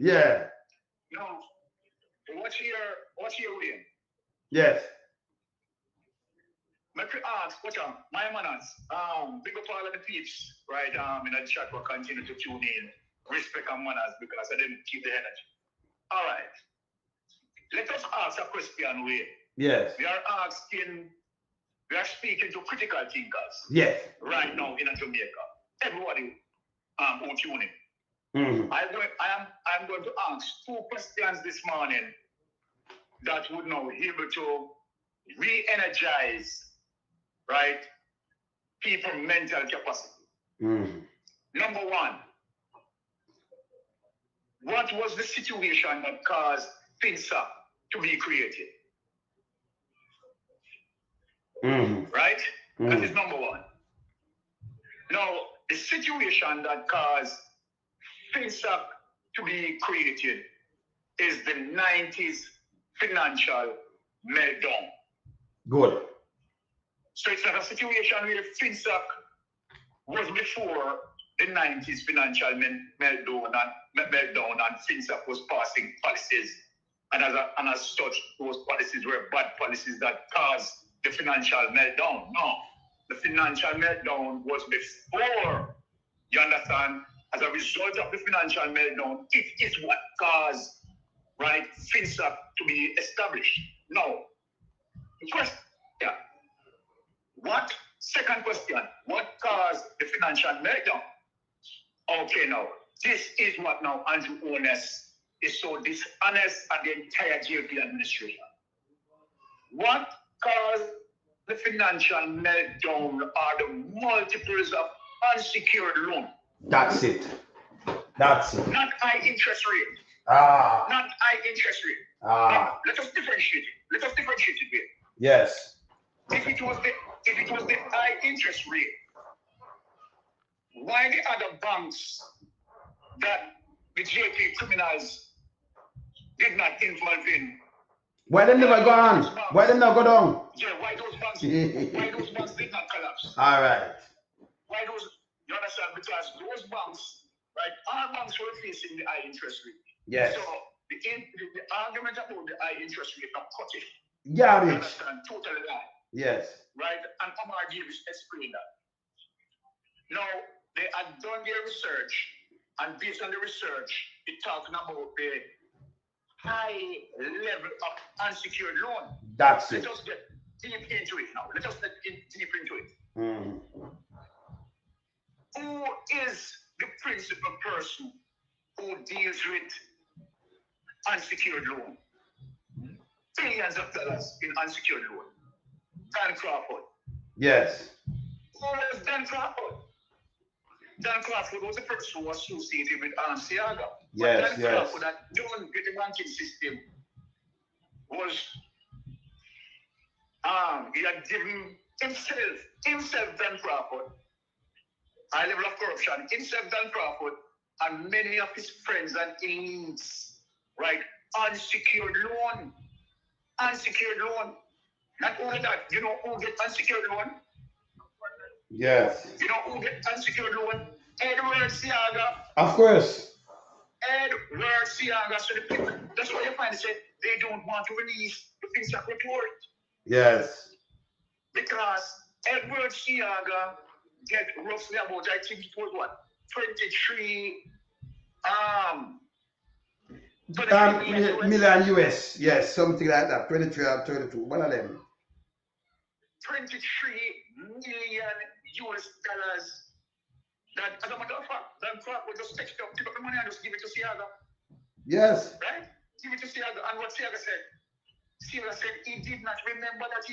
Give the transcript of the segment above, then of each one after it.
Yeah. Now, what's your way? Yes. My ask, what my manners, big up all of the peeps, right? In the chat will continue to tune in. Respect and manners because I didn't keep the energy. All right. Let us ask a question way. Yes. We are speaking to critical thinkers. Yes. Right now in Jamaica. Everybody who tune in. Mm-hmm. I'm going to ask two questions this morning that would now be able to re-energize, right, people's mental capacity. Mm-hmm. Number one, what was the situation that caused Finsac to be created? Mm-hmm. Right? Mm-hmm. That is number one. Now, the situation that caused Finsac to be created is the 90s financial meltdown. Good. So it's not a situation where Finsac was before the 90s financial meltdown and Finsac was passing policies. And as such, those policies were bad policies that caused the financial meltdown. No, the financial meltdown was before, you understand? As a result of the financial meltdown, it is what caused, right, Finsac to be established. Now, the question, yeah. What? Second question, what caused the financial meltdown? Okay, now, this is what now Andrew Holness is so dishonest and the entire JP administration. What caused the financial meltdown are the multiples of unsecured loan. That's it. That's it. Not high interest rate. Not high interest rate. Now, let us differentiate it. Let us differentiate it here. Yes. If it was the high interest rate, why the other banks that the JP criminals did not involve in? Why them never go on? Why them not go down? Yeah, why those banks did not collapse? All right. Why those, you understand? Because those banks, right, our banks were facing the high interest rate. Yes. So the argument about the high interest rate are cut it. Yeah, You bitch. understand? Totally lie. Yes. Right? And Omar gave explain that. Now, they had done their research, and based on the research, it talking about the high level of unsecured loan. That's it. Let us get deep into it now. Let us get deep into it. Mm-hmm. Who is the principal person who deals with unsecured loan? Billions of dollars in unsecured loan. Dan Crawford. Yes. Who was Dan Crawford? Dan Crawford was the person who was associated with Siaga. Yes, but Dan yes. Crawford that done with the banking system was he had given himself Dan Crawford, high level of corruption, himself Dan Crawford, and many of his friends and elites, right, unsecured loan. Unsecured loan. Not only that, you know who get unsecured loan? Yes. You know who get unsecured loan? Edward Siaga. Of course. Edward Siaga. So the people, that's why you find they don't want to release the Finsac report. Yes. Because Edward Siaga get roughly about, I think it was what, 23 million US. Yes, something like that. 23 or 32. One of them. 23 million US dollars. That, as a matter of fact, Dan Crawford just pick up the money and just give it to Siaga. Yes. Right? Give it to Siaga. And what Siaga said he did not remember that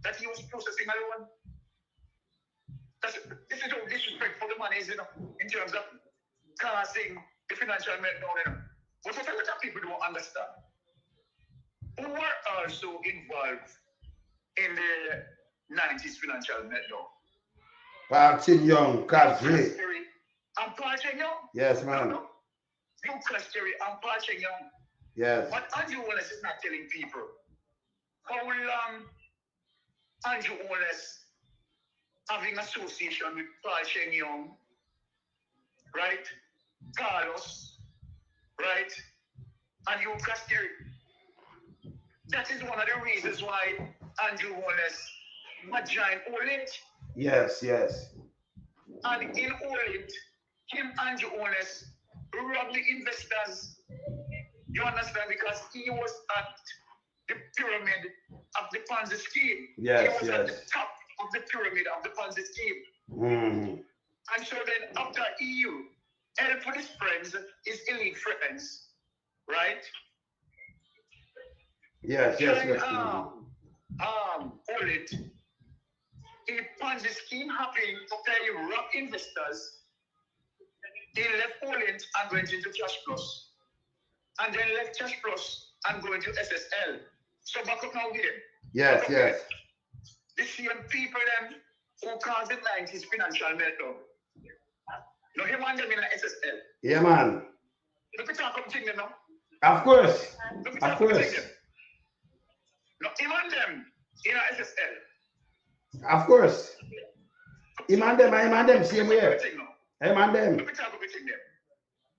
that he was processing a loan. This is how disrespectful the money is, you know, in terms of causing the financial meltdown, you know. But what a lot of people don't understand. Who were also involved in the 90s financial meltdown? Partin Young, Kazri. And Partin Young? Yes, man. No. Lucas Terry and Partin Young. Yes. But Andrew Holness is not telling people how long Andrew Holness having association with Partin Young, right? Carlos, right? you castigate. That is one of the reasons why Andrew Holness joined Olit. Yes, yes. And in Olit, Andrew Holness robbed the investors. You understand? Because he was at the pyramid of the Ponzi scheme. Yes, he was at the top of the pyramid of the Ponzi scheme. Mm. And so then after EU, help with his friends, his elite friends, right? Yes, yes, yes. Olit, a Ponzi scheme happening to pay rock investors. He left Olit and went into Cash Plus. And then left Cash Plus and go into SSL. So back up now here. Yes, yes. The same people them who caused the 90s financial meltdown. No, him and them in SSL. Yeah, man. Look at talk about them now. Of course. Look Of course. No, him and them in SSL. Of course. Him and them, same way. Him and them. Look at talk about them.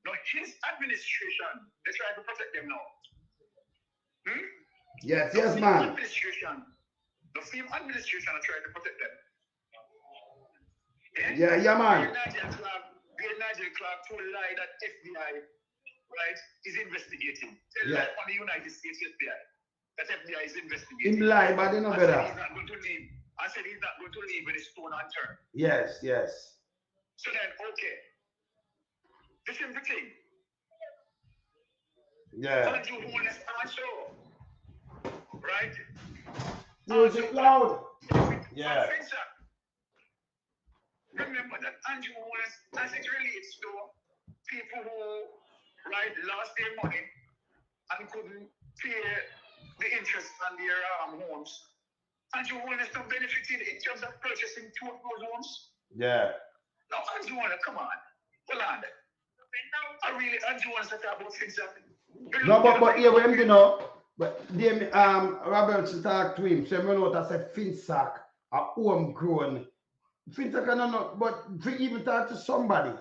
No, his administration, they try to protect them now. Yes, yes, man. The same administration are trying to protect them. Yeah, man. Nigel Clark told a lie that FBI, right, is investigating. Tell lie on the United States FBI. That FBI is investigating. Him lie, but they know better. He's not going to leave. I said he's not going to leave with his stone unturned. Yes, yes. So then, okay. This is the thing. Yeah. Andrew Holness also, right? Music loud. Yeah. Remember that Andrew Holness, as it relates to people who, right, lost their money and couldn't pay the interest on their homes. Andrew Holness not benefited in terms of purchasing two of those homes. Yeah. Now, Andrew Holness, come on. Hold on. I really, Andrew Holness talk about Finsac. No, but yeah, when you know, but them Robertson talk to him, so you know what I said, Finsac, a homegrown. Finsac I don't know, but to even talk to somebody.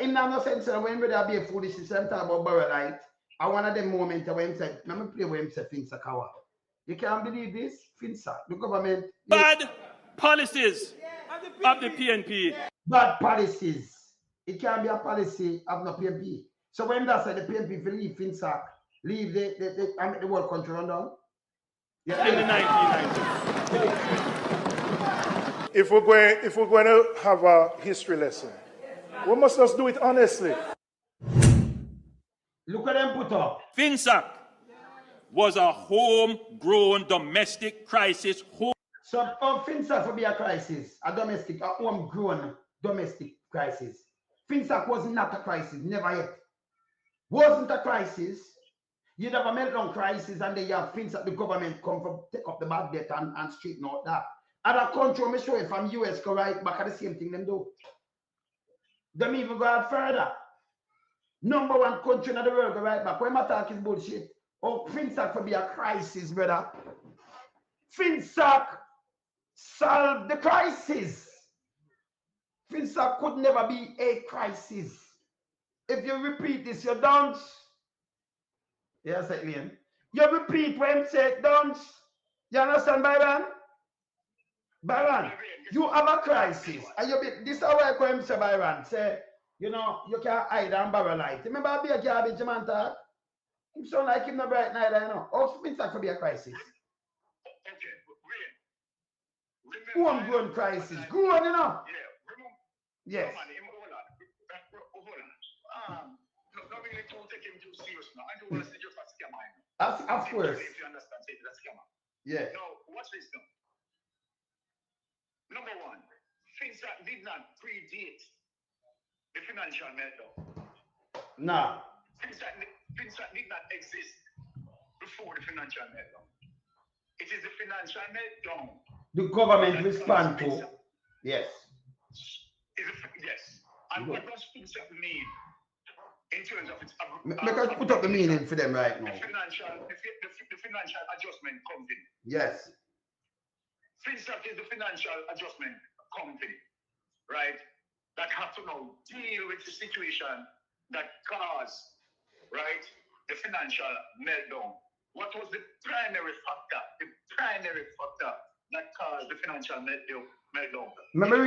In no sense when we be a foolish system talk about Boro Light, I one of them moments when he said, let me play when he said Finsac hour. You can't believe this? Finsac, the government. Bad policies of the PNP. Bad policies. It can't be a policy of no PNP. So when that said the PNP will leave Finsac, leave the world country run down. Yeah. In the 1990s. If we're going to have a history lesson, we must just do it honestly. Look at them put up. Finsac was a homegrown domestic crisis. So Finsac will be a crisis, a homegrown domestic crisis. Finsac was not a crisis, never yet. Wasn't a crisis. You'd have a meltdown crisis and then you have Finsac, the government come from take up the bad debt and straighten out that. Other country, I'm sure from US go right back at the same thing them do. Them even go out further. Number one country in the world go right back. When I talk is bullshit. Oh, Finsac will be a crisis, brother. Finsac solved the crisis. Finsac could never be a crisis. If you repeat this, you don't. Yes, Liam. You repeat when you say don't. You understand, Byron? Byron, you have a crisis. And you be, this is how I come say, Byron. Say, you know, you can't hide and borrow light. Remember, I be a garbage man talk? Him sound like him not bright neither, you know. How Finsac could be a crisis? Okay, Homegrown crisis. Go on, you know. Yeah, Yes. Hold on. Not really to take him too serious now. I don't want to say just a scammer. Of course. If you understand, say that's a scammer. Yeah. Now, watch this now. Number one, Finsac did not predate the financial meltdown. Nah. Finsac did not exist before the financial meltdown. It is the financial meltdown. The government respond to. Yes. Yes. And what does Finsac mean in terms of its... Make us put up the meaning for them right now. The financial adjustment company. Yes. Finsac is the financial adjustment company, right? That have to now deal with the situation that caused, right, the financial meltdown? What was the primary factor? The primary factor that caused the financial meltdown? Let me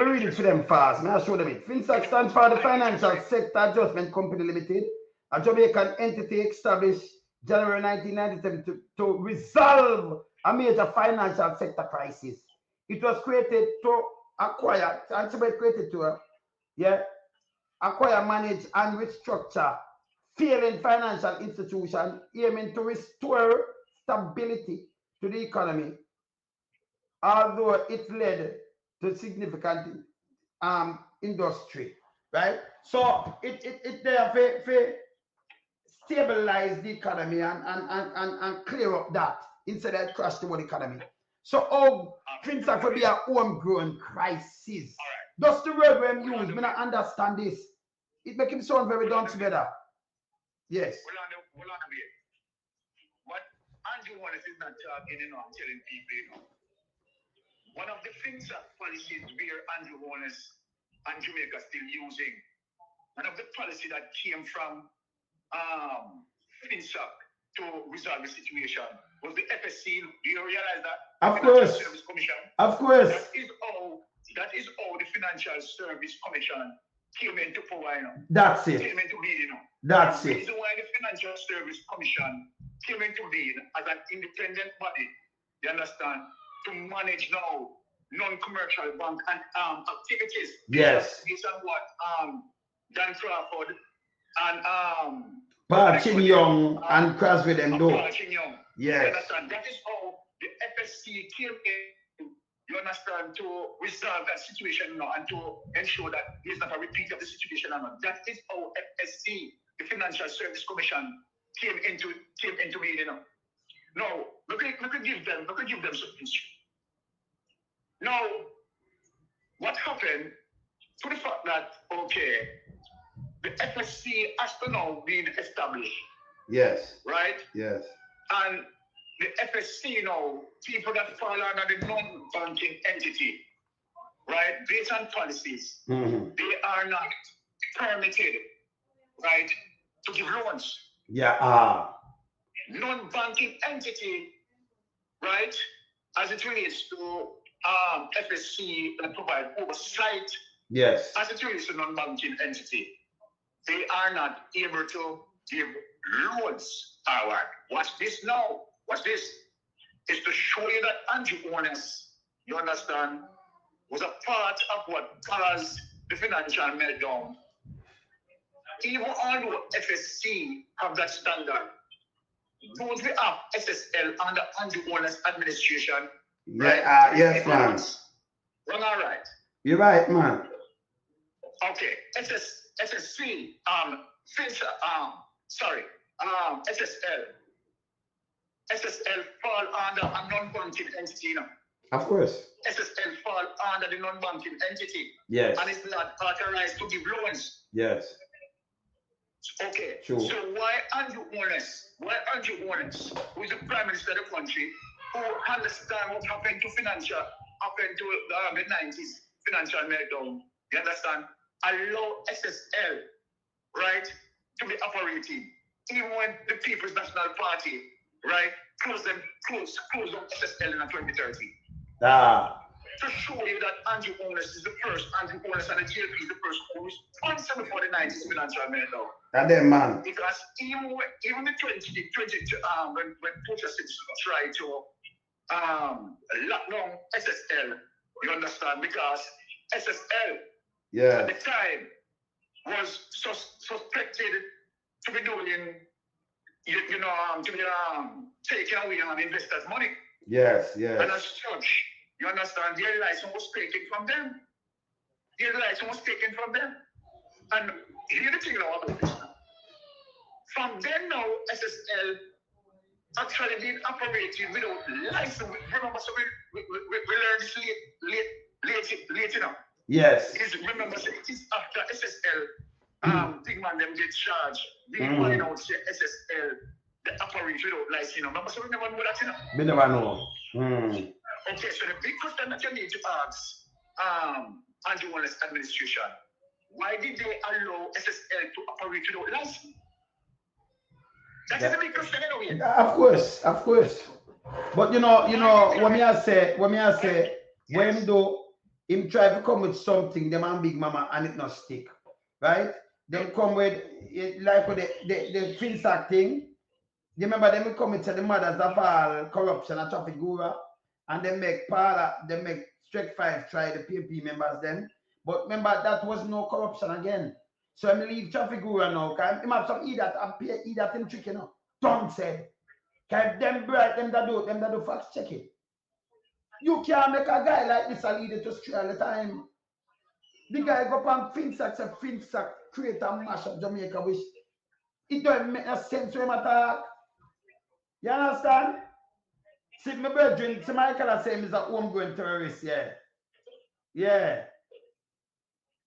read it for them fast. May I show them it. Finsac stands for the Financial Sector Adjustment Company Limited, a Jamaican entity established January 1997 to resolve a major financial sector crisis. It was created to acquire, acquire, manage, and restructure failing financial institutions, aiming to restore stability to the economy, although it led to significant industry, right? So it there stabilize the economy and clear up that instead of crash the whole economy. So Finsac will be a homegrown crisis. That's the word when you use. I don't understand this. It makes him sound very down together. Yes. Hold on a bit. What Andrew Holness is not talking, I'm telling people, one of the Finsac policies where Andrew Holness and Jamaica still using, one of the policy that came from Finsac to resolve the situation was the FSC. Do you realize that? Of course. Service Commission. Of course. That is how the Financial Service Commission came into power. That's it. Came into being. That's the it. reason why the Financial Service Commission came into being as an independent body, you understand, to manage now non-commercial bank and activities. Yes. Based on what Dan Crawford and Parchin Young and cross with them though. Yes. You understand? That is how the FSC came in, you understand, to resolve that situation now and to ensure that there's not a repeat of the situation. That is how FSC, the Financial Service Commission, came into being, you know. Now, we could give them something. Now, what happened to the fact that, okay, the FSC has to now be established. Yes. Right? Yes. And the FSC, you know, people that fall under the non-banking entity, right, based on policies, they are not permitted, right, to give loans. Yeah. Non-banking entity, right, as it relates to FSC and provide oversight. Yes. As it relates to non-banking entity, they are not able to give loans. All right. Watch this now. Watch this. It's to show you that Andrew Holness, you understand, was a part of what caused the financial meltdown. Even although FSC have that standard, don't we have SSL under Andrew Holness administration? Right? Yes, man. Wrong, all right. You're right, man. Okay, SSC, SSL fall under a non-banking entity, you know. Of course. SSL fall under the non-banking entity. Yes. And it's not authorized to give loans. Yes. Okay. True. So why Andrew Holness, who is the Prime Minister of the country, who understand what happened to the 90s financial meltdown, you understand? Allow SSL, right, to be operating. Even when the People's National Party, right, close down SSL in 2030. To show you that Andrew Holness is the first, Andrew Holness and the GLP is the first who is responsible for the 90s financial meltdown. That damn man. Because even the 2020, when Porsche tried to lock down SSL, you understand, because SSL at the time was suspected to be doing, to be taking away investors' money. Yes. And as such, you understand, their license was taken from them. And here's the thing about this now. From then now, SSL actually been operating without license. Remember, so we learned this late, you know. Yes. Remember, so it is after SSL, big man them get charged. They find out say SSL, they operate without license, you know. Remember, so we never know that, you know. We never know. Okay, so the big question that you need to ask Andrew Holness administration, why did they allow SSL to operate without license? That is a big question anyway. Of course. But you know, what me I say, when do him try to come with something, them and Big Mama, and it not stick, right? Them come with like with the Finsac thing. You remember them come with the mothers of all corruption and traffic guru, and they make Strike 5 try the PNP members then. But remember that was no corruption again. So I leave traffic guru now. Cause him have some idiot and pay idiot him trick, you know. Tom said. Cause them bright, them that do fact checking. You can't make a guy like this a leader to stray all the time. The guy go on Finsac, say Finsac create a mash of Jamaica, which it don't make no sense when I talk. You understand? See, my brethren, see, Michael say he's a homegrown terrorist, yeah. Yeah.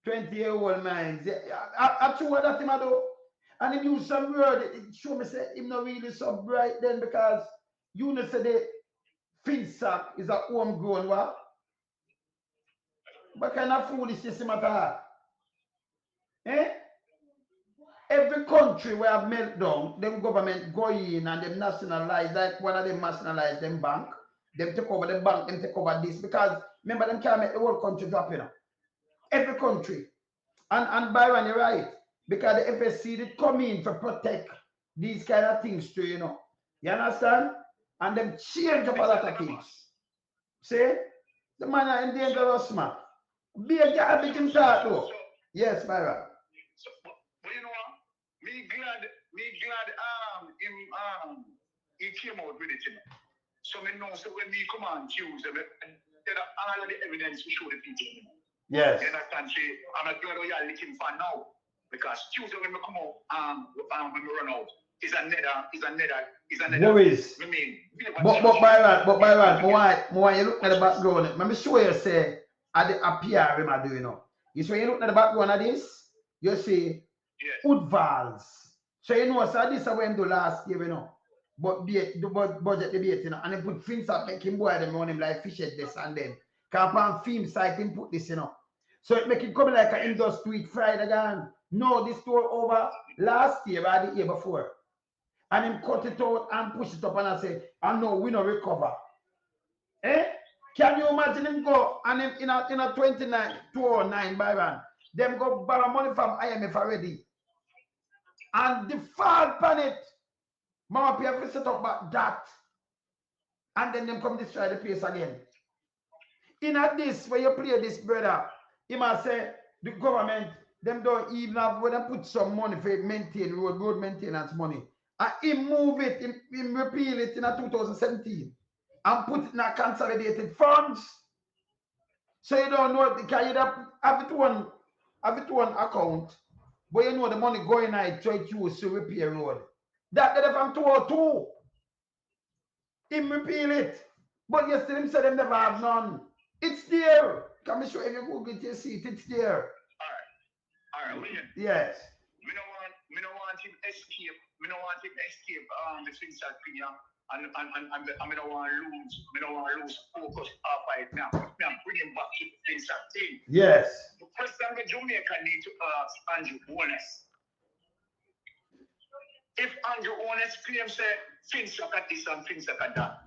20-year-old minds. Yeah. I true what that him do. And he use some word, it show me say him not really so bright then because you know say the Finsac is a homegrown what? What kind of foolishness him at? Eh? Every country where have meltdown, them government go in and them nationalize, like one of them nationalize them bank, them take over the bank, them take over this, because remember them can't make the whole country drop, you know. Every country. And Byron, you're right, because the FSC did come in to protect these kind of things too, you know. You understand? And them change up a lot of things. See? The man are in dangerous, man. Be a guy making start though. Yes, Byron. So, but you know what? Me glad he came out with it, you know. So me know so when me come on Tuesday, there are all of the evidence to show the people, you know. Yes. You understand? I'm not glad we are looking for now. Because Tuesday when we come out, when we run out, is another worries. I mean, But Byron, more you look at the background. Let me show you say at the appear him I do, you know. You see when you look at the background of this, you see Woodvalls. So you know, so this is what him do last year, you know. But budget debate, you know, and he put Finsac make him boy them on him like fish at this and then. Can't on film site him put this, you know. So it make it come like an indoor street Friday again. No, this tour over last year or the year before. And him cut it out and push it up and I say, I know we no recover. Eh? Can you imagine him go and him in a 209 Byron? Them go borrow money from IMF already. And default on it. Mama P have to set up back that. And then them come destroy the place again. In at this, when you play this, brother, he must say the government, them don't even have when they put some money for maintain road maintenance money. And he move it, he repeal it in 2017 and put it in a consolidated funds. So you don't know because you have it one account, but you know the money going out try to use to repair road. That they from 202. Him repeal it. But yesterday him said them never have none. It's there. Can I show you Google to see it? It's there. All right, William. Yes. We don't want him escape. We don't want him escape the Finsac thing, and we don't want to lose focus off it now. I'm bringing back to the Finsac thing. Yes. The question that Jamaica need to ask Andrew Holness. If Andrew Holness claims that Finsac at this and Finsac at that,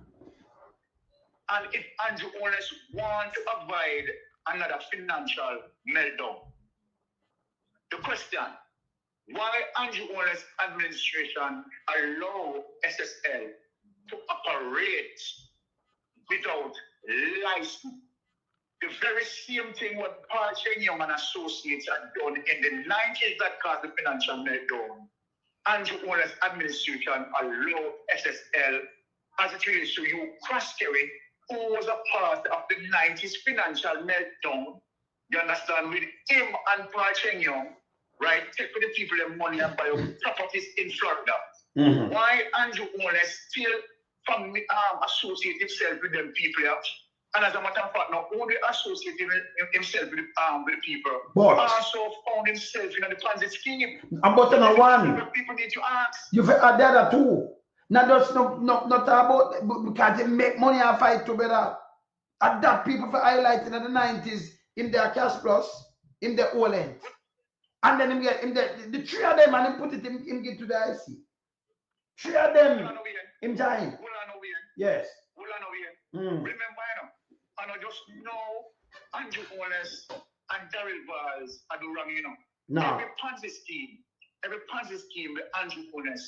and if Andrew Holness want to avoid another financial meltdown, the question, why Andrew Holness administration allow SSL to operate without license? The very same thing what Paul Chenyong and Associates had done in the 90s that caused the financial meltdown. Andrew Holness administration allow SSL as it relates to you cross-carry, who was a part of the 90s financial meltdown, you understand, with him and Paul Chenyong, right, take for the people their money and buy properties in Florida. Mm-hmm. Why Andrew Holness still associate himself with them people, and as a matter of fact, not only associated himself with the people, but also found himself in the Ponzi scheme. I'm button on one. People need to ask. You've had the other two. Not just not about because they make money and fight together. And that people for highlighting in the 90s in their cash plus, in their old end. And then him get him the three of them and him put it in get to the IC. 3 of them. Him join. Yes. Remember, I know just know Andrew Holness and Daryl Valls are the wrong, No. Every Ponzi scheme with Andrew Holness,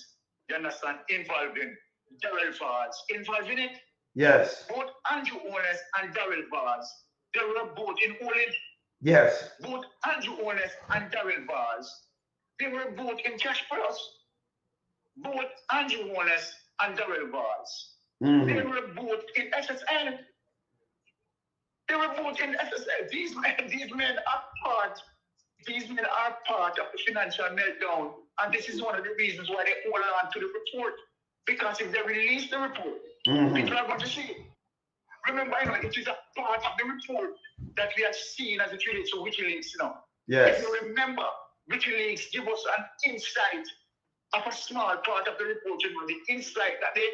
you understand, involving Daryl Valls, involving it. Yes. Both Andrew Holness and Daryl Valls, they were both in Olin. Yes. Both Andrew Holness and Daryl Valls, they were both in Cash Plus. Both Andrew Holness and Daryl Valls, they were both in SSL. They were both in SSL. These men are part of the financial meltdown, and this is one of the reasons why they hold on to the report. Because if they release the report, people are going to see it. Remember, it is a part of the report that we have seen as it relates to WikiLeaks. Yes. If you remember, WikiLeaks give us an insight of a small part of the report, the insight that the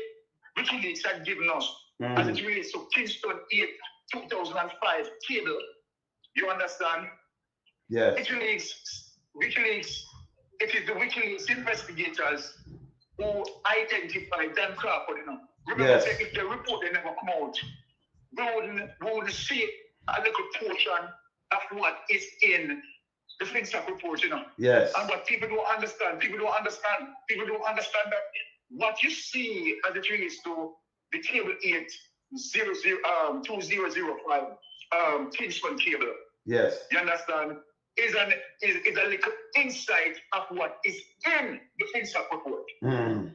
WikiLeaks had given us as it relates to Kingston 8 2005 cable. You understand? Yes. WikiLeaks, it is the WikiLeaks investigators who identified Dan Crawford. Remember, Yes. if the report they never come out, we wouldn't see a little portion of what is in the Finsac report, Yes. And what people don't understand that what you see as it relates to the cable 2005 Kingston cable. Yes. You understand? Is a little insight of what is in the Finsac report. And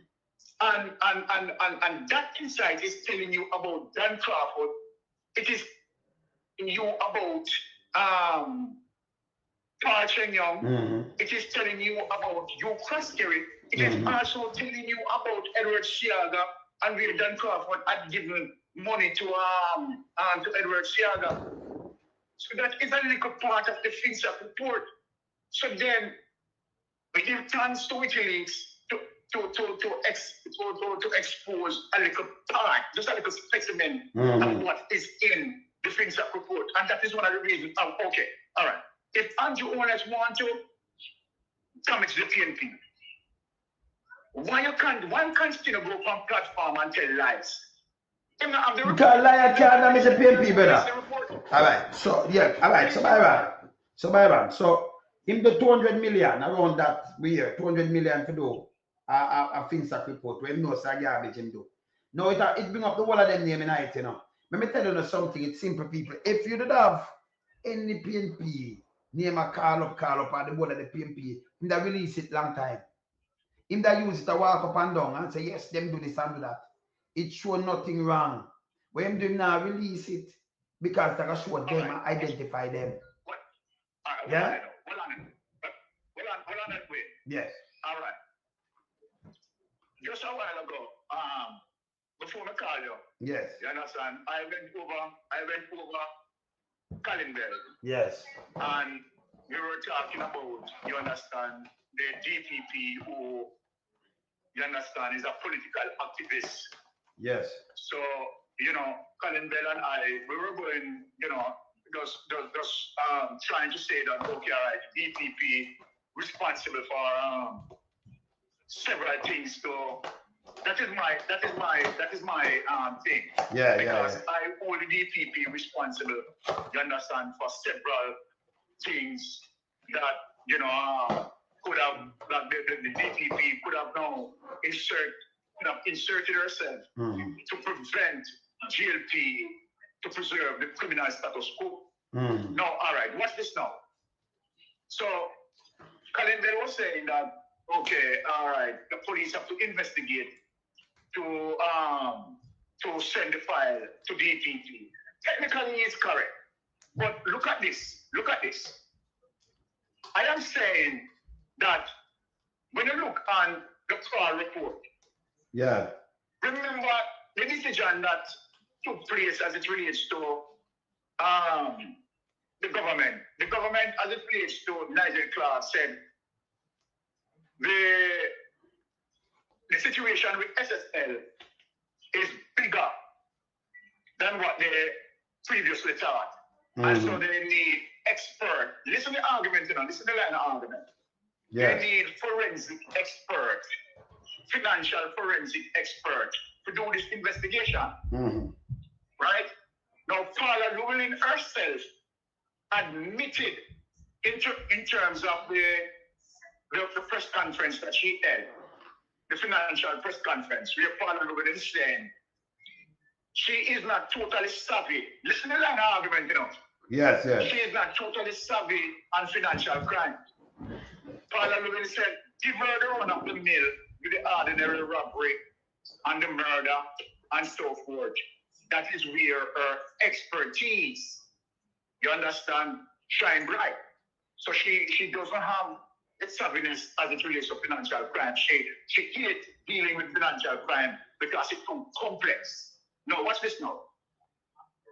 that insight is telling you about Dan Crawford. It is telling you about Paul Chen Young. It is telling you about Hugh Croskery. It is also telling you about Edward Siaga and where Dan Crawford had given money to Edward Siaga. So that is a little part of the Finsac report. So then we give thanks to WikiLeaks to expose a little part, just a little specimen of what is in the Finsac report. And that is one of the reasons. Okay, all right. If Andrew Holness want to damage the PNP, why continue to go from platform and tell lies? You can't lie, can't damage the PNP, brother. All right, so yeah, all right, so Byron, so him the 200 million around that we hear 200 million to do a Finsac report where him knows that garbage him do. Now it bring up the whole of them name in it, Let me tell you something, it's simple people. If you did have any PNP name a call up at the board of the PNP, him that release it long time. Him that use it to walk up and down and say yes, them do this and do that. It show nothing wrong. When him do now release it because they can show them and identify them. Yeah? Hold on that way. Yes. All right. Just a while ago, before I call you, yes. You understand? I went over Calendar. Yes. And we were talking about, you understand, the DPP who, you understand, is a political activist. Yes. So, Colin Bell and I, we were going, just trying to say that, okay, all right, DPP responsible for several things. So that is my thing. Yeah, because yeah. I hold the DPP responsible, you understand, for several things that could have the DPP could have now inserted herself to prevent GLP to preserve the criminal status quo. Now, all right, watch this now. So, Calendar was saying that, okay, all right, the police have to investigate to send the file to DPP. Technically, it's correct. But look at this. I am saying that when you look on the trial report, yeah. Remember the decision that took place as it relates to the government. The government, as it relates to Nigel Clark, said the situation with SSL is bigger than what they previously thought. And so they need expert. Listen to the argument, listen to the line of argument. Yeah. They need forensic experts financial forensic expert to do this investigation. Right? Now, Paula Llewellyn herself admitted in terms of the press conference that she held, the financial press conference, where Paula Llewellyn is saying she is not totally savvy. Listen to that argument, you know. Yes, yes. She is not totally savvy on financial crime. Paula Llewellyn said, give her the run of the mill with the ordinary robbery and the murder and so forth. That is where her expertise, you understand, shine bright. So she doesn't have the savviness as it relates to financial crime. She hates dealing with financial crime because it's too complex. Now, watch this now.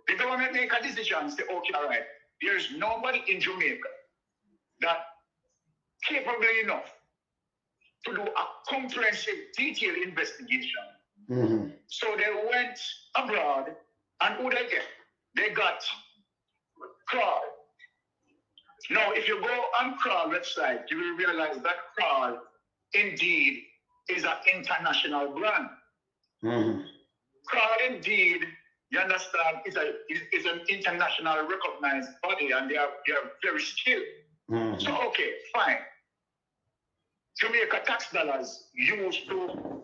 The government make a decision, say, okay, all right, there is nobody in Jamaica that capable enough to do a comprehensive, detailed investigation. So they went abroad, and who they get? They got Crawl. Now, if you go on Crawl website, you will realize that Crawl indeed is an international brand. Crawl indeed, you understand, is an international recognized body, and they are very skilled. So, okay, fine. Jamaica tax dollars used to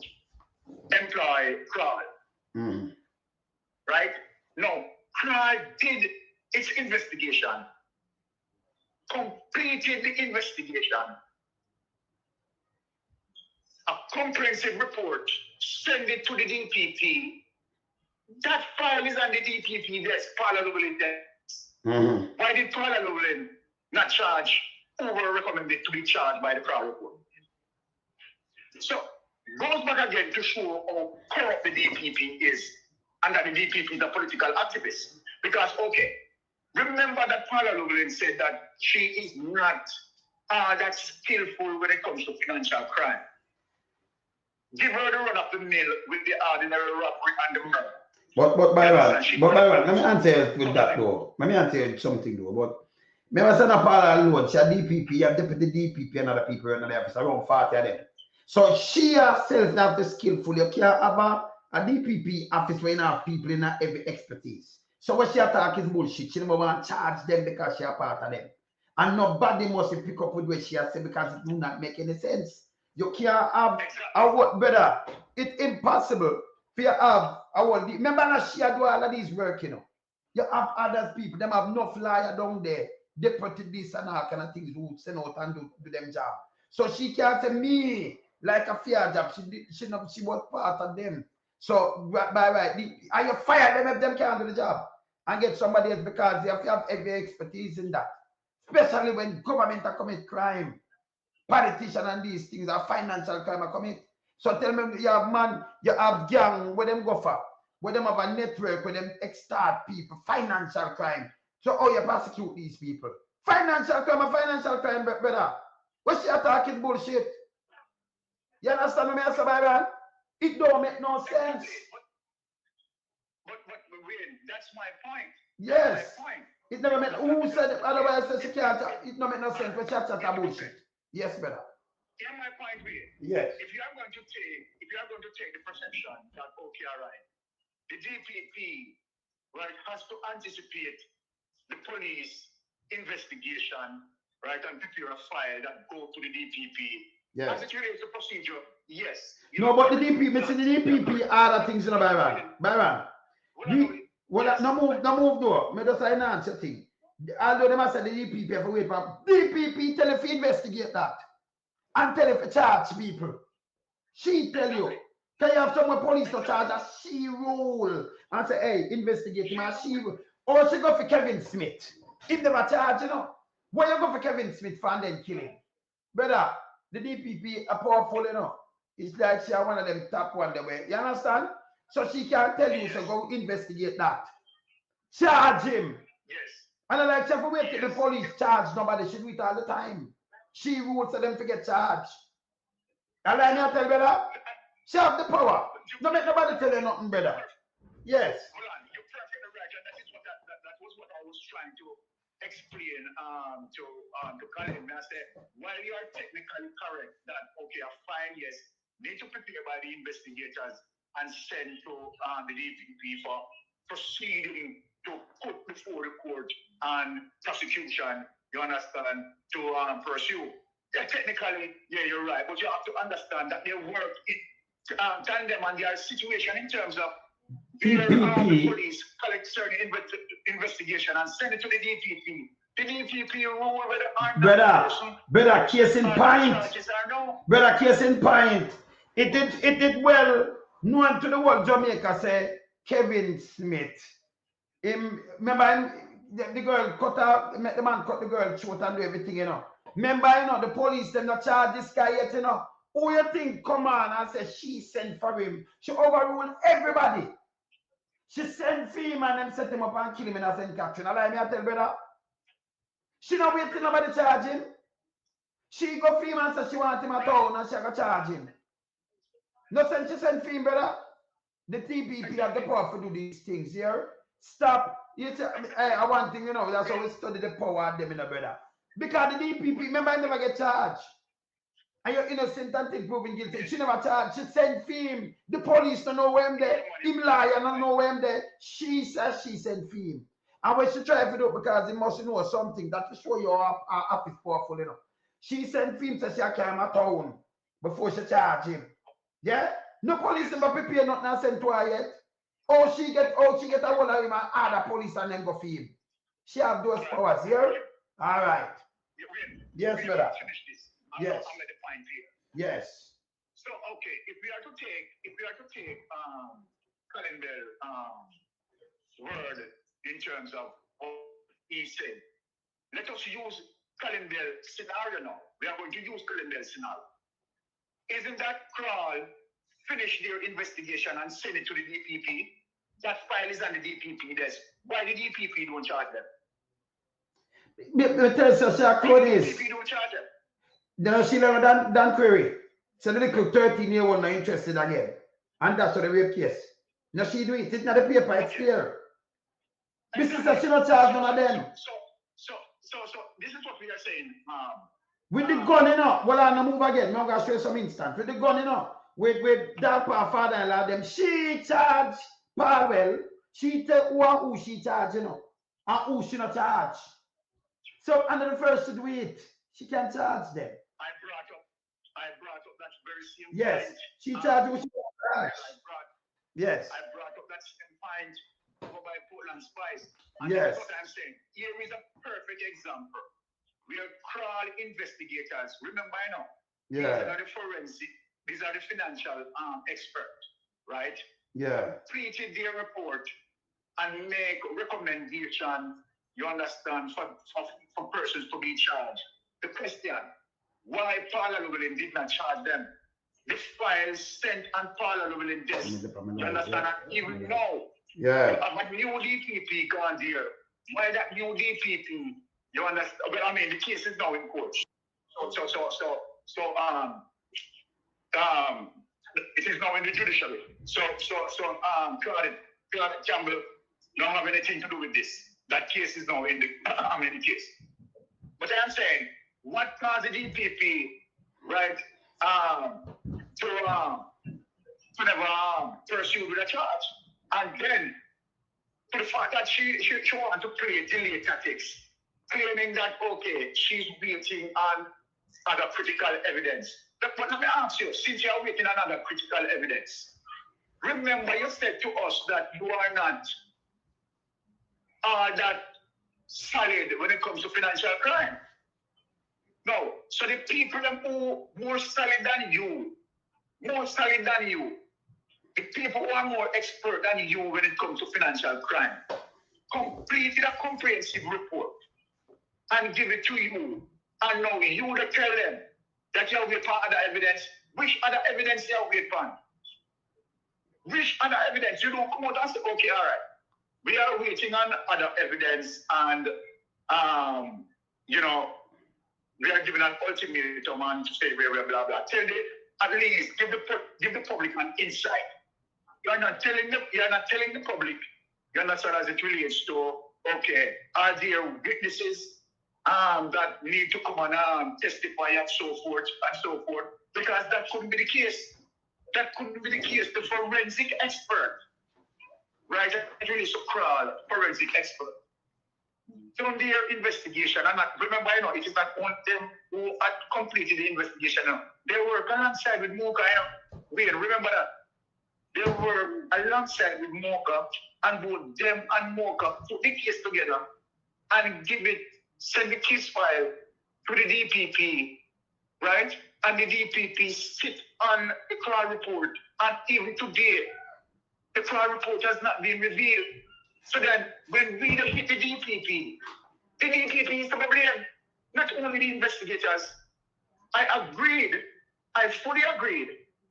employ Crawl. Right? No, Crawl did its investigation, completed the investigation, a comprehensive report, send it to the DPP. That file is on the DPP desk, Paula Llewellyn desk. Why did Paula Llewellyn not charge who were recommended to be charged by the Crawl report? So, goes back again to show how corrupt the DPP is, and that the DPP is a political activist. Because, okay, remember that Paula Llewellyn said that she is not that skillful when it comes to financial crime. Give her the run of the mill with the ordinary robbery and the murder. But Byron, let me answer you with that though. Let me answer you something though. But remember, son of Paula Llewellyn, she had DPP, you have deputy DPP and other people in the office, around 40 of them. So she herself have the skillful. You can't have a DPP office where you have people in every expertise. So what she attack is bullshit. She never want to charge them because she a part of them. And nobody must pick up with what she has said because it do not make any sense. You can't have a what better. It's impossible for you have a what. Remember that she do all of these work, you know. You have other people, them have enough liar down there, deputy this and all kind of things who send out and do them job. So she can't say me like a fair job. She was part of them. So by right, are you fire them if them can't do the job and get somebody else because they have to have every expertise in that. Especially when government commit crime, politicians and these things are financial crime are commit. So tell me, you have man, you have gang where them go for, where them have a network where them extort people, financial crime. So how you prosecute these people? Financial crime, brother. What she attacking bullshit? You understand me, Mr. Byron? It don't make no sense. But wait, that's my point. Yes. That's my point. It never meant who said it, otherwise she can't. It don't make no sense. But chat bullshit. Yes, brother. Here's my point here. Yes. If you are going to take the perception that okay, all right, the DPP right has to anticipate the police investigation, right, and prepare a file that go to the DPP. Yes. As it relates to procedure, yes. No, but the DPP are the things in the Byron. No move though. Me just finance your thing. Although they must say the DPP have to wait for DPP tell if you investigate that and tell if you charge people. She tell you. Can you have someone police to charge a she rule and say, hey, investigate him and she rule. Or she go for Kevin Smith. If never charge, you know. Why you go for Kevin Smith for and then kill him? Brother, the DPP are powerful, you know. It's like she are one of them top one the way. You understand? So she can tell you, so go investigate that. Charge him. Yes. And I like, she have wait till the police charge nobody. She do it all the time. She rules for them to get charged. And I tell brother, she have the power. Don't make nobody tell you nothing, brother. Yes. Hold on, you're perfectly right, and that was what I was trying to explain to Colin. I said, while you are technically correct that okay, a fine, yes, need to prepare by the investigators and send to the DPP for proceeding to put before the court and prosecution, you understand, to pursue. Yeah, technically, yeah, you're right, but you have to understand that they work in tandem and their situation in terms of their the police collect certain investigation and send it to the DPP. The DPP rule whether brother, case in point. Brother, case in point. It did well known to the world Jamaica say Kevin Smith. Remember him, the girl cut out, the man cut the girl throat and do everything, you know. Remember, you know, the police them not charge this guy yet, you know. Who you think come on and say she sent for him? She overruled everybody. She sent for him and them set him up and kill him in a St. Catherine. Allow me to tell brother. She not waiting nobody charge him. She go for him and say she want him at town and she go charge him. No sense she sent for him, brother. The TPP have the power to do these things here. Stop. You say, I want thing, you know, that's how we study the power of them in the brother. Because the DPP, remember, I never get charged. And you're innocent until proven guilty. She never charged. She sent for him. The police don't know where I'm there. Him lie and don't know where I'm there. She says she sent for him. And when she tried to do it because he must know something that to show you how happy powerful, you know. She sent for him to say she came at town before she charged him. Yeah? No police never prepare nothing and sent to her yet. She get a hold of him and other police and then go for him. She have those powers here. All right. Yes, brother. Yes. Yes. So okay, if we are to take Colin Bell's word in terms of what he said, let us use Colin Bell's scenario now. We are going to use Colin Bell's scenario. Isn't that Crawl finish their investigation and send it to the DPP? That file is on the DPP desk. Why the DPP don't charge them? Tell us your cronies. DPP don't charge them. Then she never done query. So the little 13-year-old not interested again. And that's what the rape case. Now she do it. It's not the paper, it's clear. This is that she not charge none of them. So this is what we are saying. With the gun, you know. Well, I'm going to move again. I'm going to show you some instant. With the gun, you know. With Dapa father-in-law, them. She charge Powell. She tell who she charge, you know. And who she not charge. So, under the first to do it, she can charge them. I brought up that very same yes, point. She charged who she charge. Yes. I brought up that same point over by Poland Spice. And yes. That's what I'm saying. Here is a perfect example. We are Crawl investigators. Remember, you know, yeah. These are the forensic, these are the financial experts, right? Yeah. Completed their report and make recommendation, you understand, for persons to be charged. The question, why Paula Llewellyn did not charge them? The files sent on Paula Llewellyn desk. You understand? Yeah. Even now, yeah. A new DPP gone there. Why that new DPP? You understand? But I mean, the case is now in court. So it is now in the judiciary. So Claude Campbell don't have anything to do with this. That case is now in the the case. But I'm saying, what caused the DPP, right, to never pursue with a charge? And then, to the fact that she wanted to play delay tactics, claiming that, okay, she's waiting on other critical evidence. But let me ask you, since you're waiting on other critical evidence, remember you said to us that you are not all that solid when it comes to financial crime. No, so the people who are more solid than you, the people who are more expert than you when it comes to financial crime, completed a comprehensive report and give it to you. And now you to tell them that you have wait for other evidence. Which other evidence you have wait for? Which other evidence? You don't come out and say, okay, all right. We are waiting on other evidence and, you know, we are giving an ultimatum and to say blah, blah, blah. Tell them, at least give the public an insight. You're not telling the public, you understand, as it relates to, okay, are there witnesses that need to come and testify and so forth, because that couldn't be the case. that couldn't be the case. The forensic expert, right? It really so-called forensic expert. From their investigation, and remember, you know, it is not only them who had completed the investigation. Now. They work alongside with Mocha, you know. Wait, remember that. They work alongside with Mocha, and both them and Mocha put the case together and send the case file to the DPP, right? And the DPP sit on the trial report, and even today, the trial report has not been revealed. So then, when we don't hit the DPP is to be blamed, not only the investigators. I fully agreed,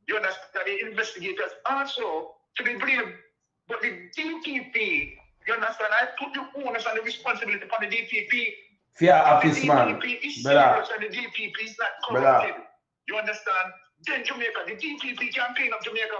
you understand, that the investigators also to be blamed, but the DPP, you understand, I put the onus and the responsibility upon the DPP. Fear office, man. The DPP is serious and the DPP is not corrupted. You understand? Then Jamaica, the DPP can clean up Jamaica.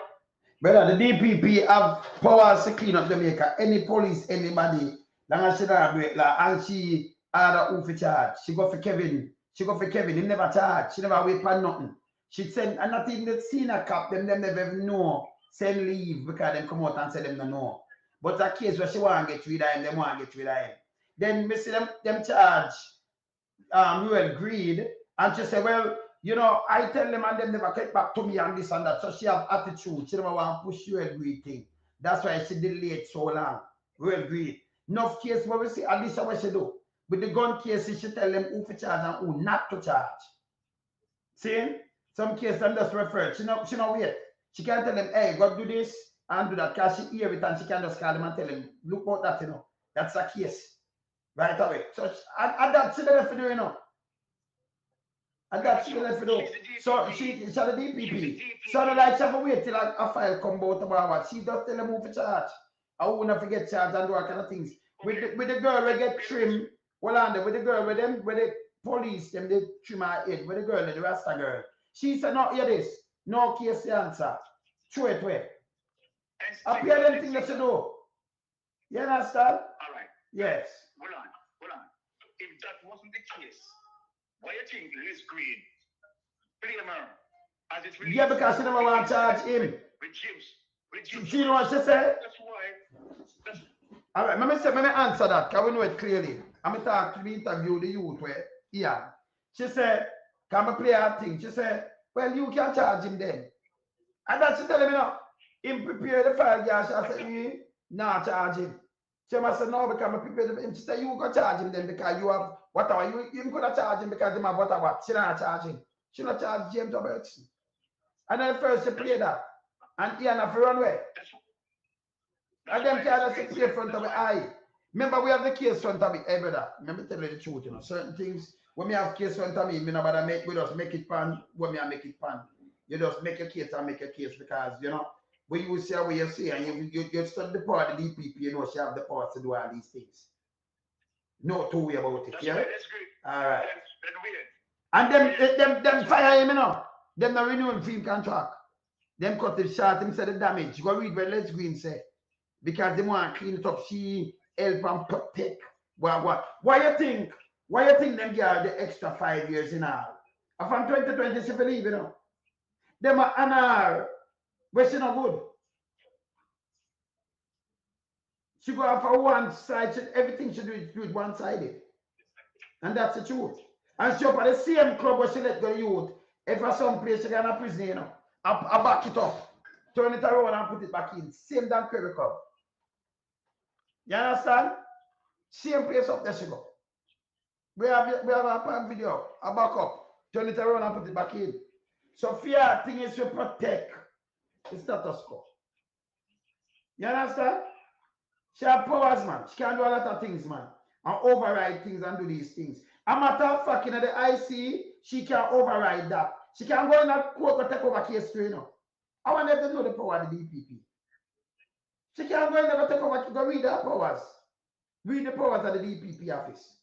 Brother, the DPP have powers to clean up Jamaica. Any police, anybody, long as she don't break law, and she had who for charge. She go for Kevin. He never charge. She never wait for nothing. She send, and not even the senior cap, them never even know, send leave because them come out and say them no know. But a case where she want to get rid of him, them want to get rid of him. Then me see them charge Ruel Greed, and she say, well, you know, I tell them and them never get back to me and this and that. So she have attitude. She never want to push Ruel Greed thing. That's why she delayed so long. Ruel Greed. Enough case where we see, at least what she do. With the gun cases, she tell them who to charge and who not to charge. See? Some cases them just refer. She no wait. She can't tell them, hey, go do this and do that. Because she hear it and she can just call them and tell them, look about that, you know. That's a case. Right away. So and that's the left to do, you know. And that's the left to do. So she's the DPP. So the like she have to wait till a file come out about what. She just tell them who to charge. I will not forget charge and do all kind of things. With the girl we get trim, well on with the girl with the police, them they trim her head, with the girl, the Rasta girl. She said, no, hear this. No case the answer. Throw it away. Appear them thing that you do. You understand? All right. Yes. Hold on. If that wasn't the case, why you think Liz Green blame her as it really? Yeah, because she never want to charge him. With James. She know what she said? That's why. All right, let me answer that, because we know it clearly. I'm going to talk to the interview the youth where, yeah. She said, can I play her thing? She said, well, you can charge him then. And that's she telling me now. Him prepare the file, yeah. She said, not charge him. She must say, no, because I prepare him. She said, you can charge him then because you have whatever. You could have charged him because you have whatever. She not charge him. She not charge James Robertson. And then first she played that. And he had to run away. And them can't just play in front of my eye. Remember, we have the case front of me. Hey, brother, let me tell you the truth, you know. Certain things, when we have case front of me, we just make it pan when we make it pan. You just make a case and make a case because, you know, when you see what you see and you study the power of the DPP, you know, she have the power to do all these things. No two way about it. That's yeah? Right, that's great. All right. That's And them fire him, you know. Them not renewing film contract. Them cut the short, him say the damage. Go read what Les Green say. Because they want to clean it up. She help and protect. What? Why you think them get the extra 5 years in all? And from 2020, she believe, you know. Them are an hour. But she not good. She go out for one side. Everything she do it one-sided. And that's the truth. And she up at the same club where she let go youth. If for some place she got a prison, you know. I back it up. Turn it around and put it back in. Same damn Curry Club. You understand? Same place up there she go. We have a pan video. I back up. Turn it around and put it back in. So fear thing is to protect the status quo. You understand? She have powers, man. She can do a lot of things, man. And override things and do these things. A matter of fact, in the IC, she can override that. She can go in a court and take over case too, you know. I want them to know the power of the DPP. She can go in and take over, go read her powers. Read the powers of the DPP office.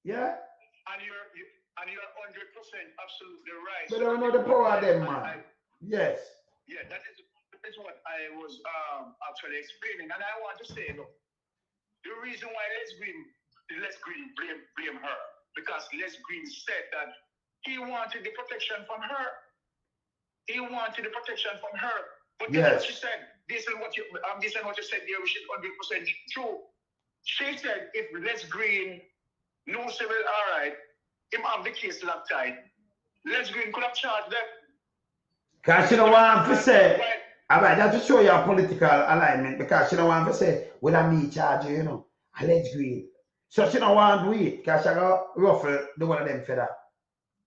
Yeah? And you're 100% absolutely right. But I don't know the power of them, man. Yes. Yeah, that is what I was actually explaining. And I want to say, look, the reason why Les Green blame her, because Les Green said that he wanted the protection from her. he wanted the protection from her. But Yes. that's what she said. This is what you said there, which is 100% true. She said if Les Green knows well, all right, him have the case locked tight. Les Green could have charged them. Because she don't want to say, all right, that's to show your political alignment, because she don't want to say, well, I'm me charge you, you know, I let's green. So she don't want to do it, because she got ruffle the one of them for that.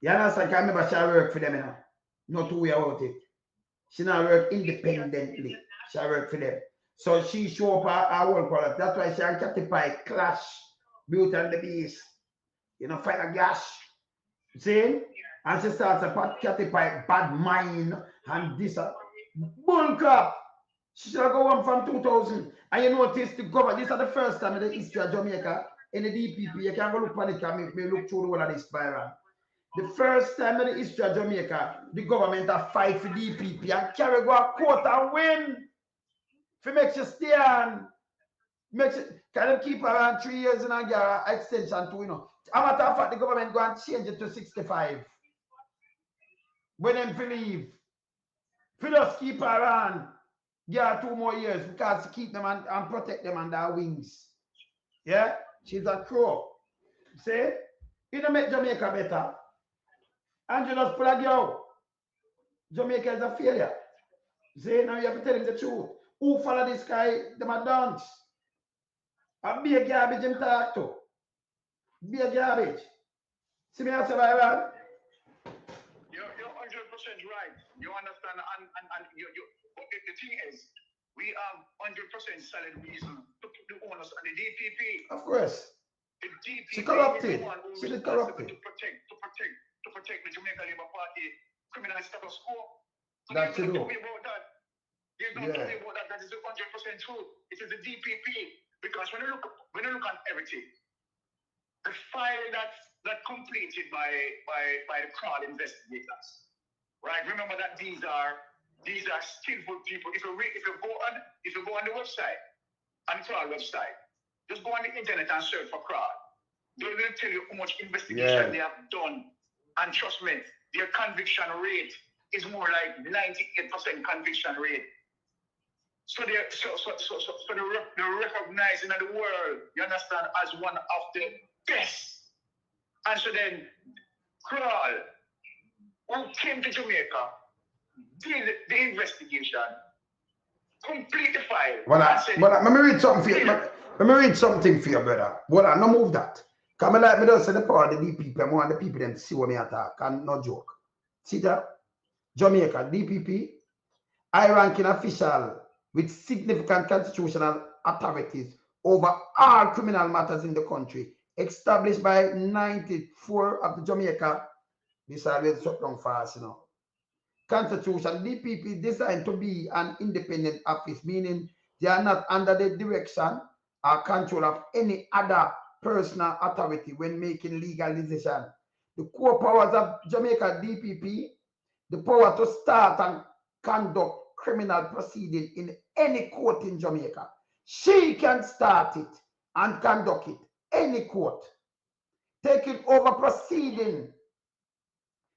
You understand? I remember she work for them, you know, not to worry about it. She not work independently, she work for them. So she show up her whole product. That's why she and Catty Pie clash, Beauty and the Beast, you know, fight a gash. See? And she starts a pat Catty Pie, bad mind, and this bull crap. She should go home from 2000. And you notice the government, this is the first time in the history of Jamaica, in the DPP, you can go look at it and me look through the whole of this spiral. The first time in the history of Jamaica, the government have fight for DPP and carry go a court and win. For make you stand. Make you, can them keep around 3 years in a year extension to, you know. A matter of fact, the government go and change it to 65. When them to leave. For just keep around, yeah, 2 more years because to keep them and protect them on their wings. Yeah? She's a crow. See? You don't make Jamaica better. And you just plug you. Jamaica is a failure. See? Now you have to tell him the truth. Who follow this guy? Them a dance. A be a garbage him talk to. Be a garbage. See me as a viral? You're 100% right. You understand? And you but the thing is, we have 100% solid reason to put the onus on the DPP. Of course. The DPP She corrupted. is the one who is She did responsible corrupted. to protect the Jamaica Labour Party criminal status quo. So That you there's no do. talking about that. There's no talking about that. That is 100% true. It is the DPP. Because when you look at everything, the file that completed by the crowd investigators, right? Remember that these are skillful people. If you go on the website, on the crowd website, just go on the internet and search for crowd. They will tell you how much investigation they have done, and trust me, their conviction rate is more like 98% conviction rate. So they're recognized in the world, you understand, as one of the best. And so then, Kral, who came to Jamaica, did the investigation, complete the file. Let me read something for you. Let me read something for you, brother. Well, I no move that. Come like me just say the power of the DPP. I want the people them to see what me attack. And no joke. See that? Jamaica, DPP, high-ranking official with significant constitutional authorities over all criminal matters in the country, established by 94 of the Jamaica. This always so long fast, you know. Constitution, DPP designed to be an independent office, meaning they are not under the direction or control of any other personal authority when making legal decisions. The core powers of Jamaica DPP, the power to start and conduct criminal proceeding in any court in Jamaica. She can start it and conduct it, any court. Taking over proceeding,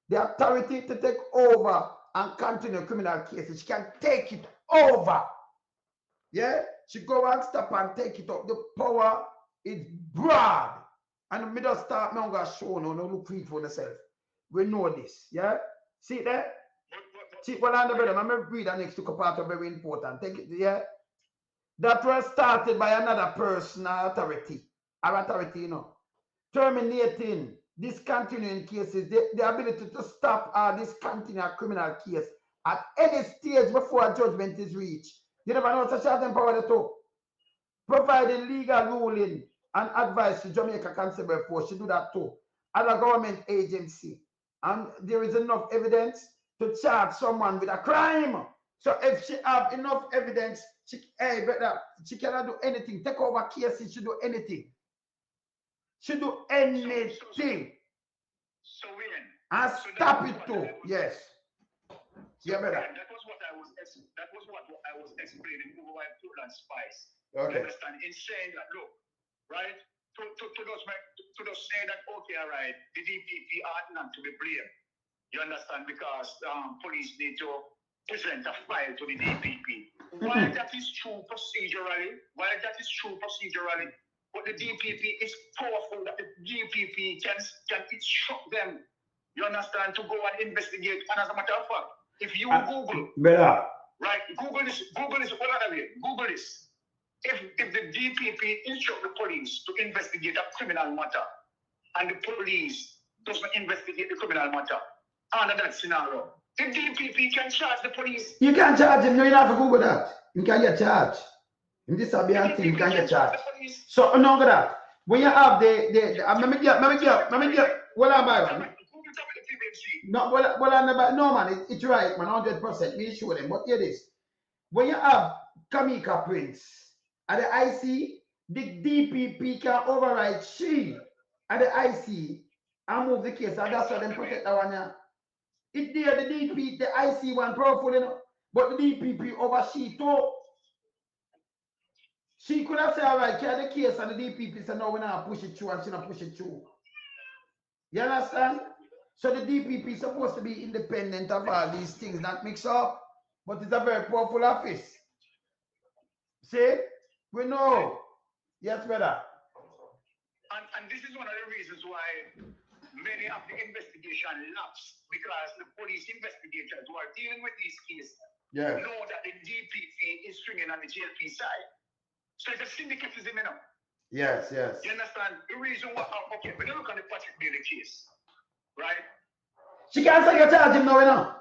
the authority to take over and continue criminal cases. She can take it over. Yeah? She go and stop and take it up. The power is broad. And me just start, me gonna show no look for it for yourself. We know this. Yeah? See there? See, well, I'm going to read the next two part of very important. Take it, yeah? That was started by another person or authority. Our authority, you know. Terminating, discontinuing cases, the ability to stop or discontinue a criminal case at any stage before a judgment is reached. You never know such a power to talk. Providing legal ruling and advice to Jamaica Constable Force. She do that too. As a government agency. And there is enough evidence to charge someone with a crime. So if she have enough evidence, she cannot do anything. Take over cases, she do anything. She do anything. So when? And so stop it too. Yes. So Yeah, brother. That was what I was explaining over why Portland Spice. Okay. You understand? In saying that, look, right? To just say that, okay, all right, the DPP are not to be blamed. You understand? Because police need to present a file to the DPP. While that is true procedurally, but the DPP is powerful that the DPP can instruct them, you understand, to go and investigate. And as a matter of fact, if you Google, right, Google this, Google this. If the DPP instruct the police to investigate a criminal matter, and the police doesn't investigate the criminal matter, under that scenario, the DPP can charge the police. You can't charge him. No, you don't have to Google that. You can't get charged. In this thing, you can't get charged. So, no, that. When you have let me get, well, I'm by no, no, man, it's right, man, 100%. Me show them, but here it is. When you have JAMAICA Prince at the IC, the DPP can override she at the IC and move the case, and that's why they protect that one. Yeah. It's there, the DP, the IC one powerful, you know, but the DPP over she too. She could have said, all right, carry the case, and the DPP said, no, we're not push it through, and she not push it through. You understand? So the DPP is supposed to be independent of all these things, not mix up, but it's a very powerful office. See? We know. Yes, brother. And this is one of the reasons why many of the investigation lapse, because the police investigators who are dealing with these cases know that the DPP is swinging on the JLP side. So it's a syndicatism, you know. Yes. You understand? The reason why, okay, when you look at the Patrick Bailey case, right? She can't say you charge him now, you know.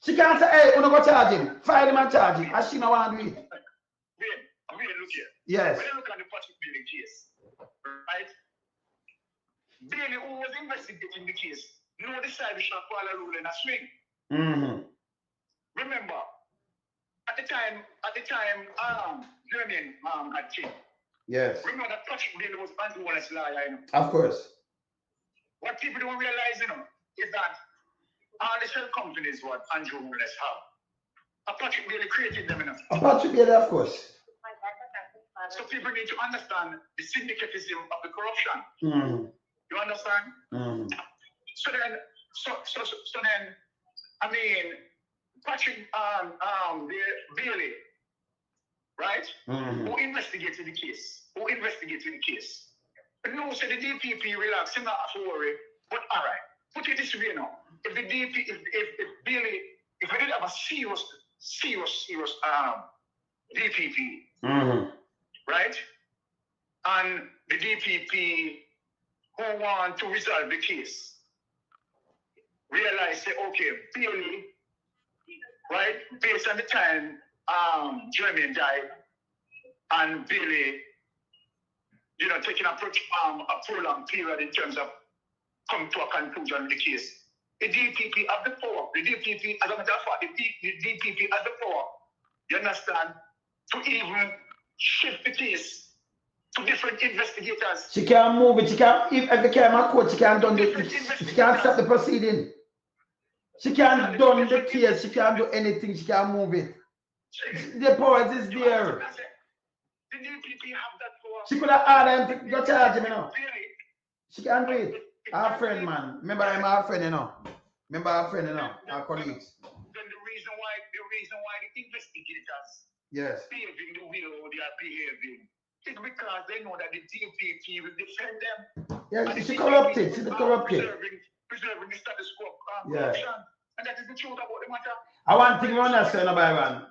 She can't say, hey, you don't go charge him. Fire him and charge him. As she don't want to do it. Wait, look here. Yes. When you look at the Patrick Bailey case, right? Bailey, who was investigating the case, decided to follow the rule in a swing. Remember, at the time, German had changed. Yes. Remember that Patrick Bailey was Andrew Holness lawyer, you know. Of course. What people don't realize, you know, is that all the shell companies what Andrew Holness have, Patrick Bailey created them, you know. Patrick Bailey, of course. So people need to understand the syndicatism of the corruption. You understand? So then, I mean, Patrick Bailey, right? Who investigated the case? No, so the DPP relax, him not have to worry. But all right, put it this way now. If the DP, if Bailey, if we did have a serious DPP, right? And the DPP who want to resolve the case realize, say, okay, Bailey, right, based on the time Jeremy died, and Bailey, you know, taking a prolonged period in terms of come to a conclusion with the case. The DPP have the power. The DPP, as a matter of fact, the DPP has the power, you understand, to even shift the case to different investigators. She can't move it. She can't, if the camera court, she can't she can't stop the proceeding. She can't done the case. She can't do anything. She can't move it. The power is there. The DPP have that power. She could have ordered him to go charge him, you know. She can't do it. Our friend, man. Remember, I'm our friend, you know. Our colleagues. Then the reason why the investigators behaving the way they are behaving is because they know that the DPP will defend them. Yeah, she's corrupted. She's corrupted. Preserving the status quo corruption. And that is the truth about the matter. I want to understand, Byron.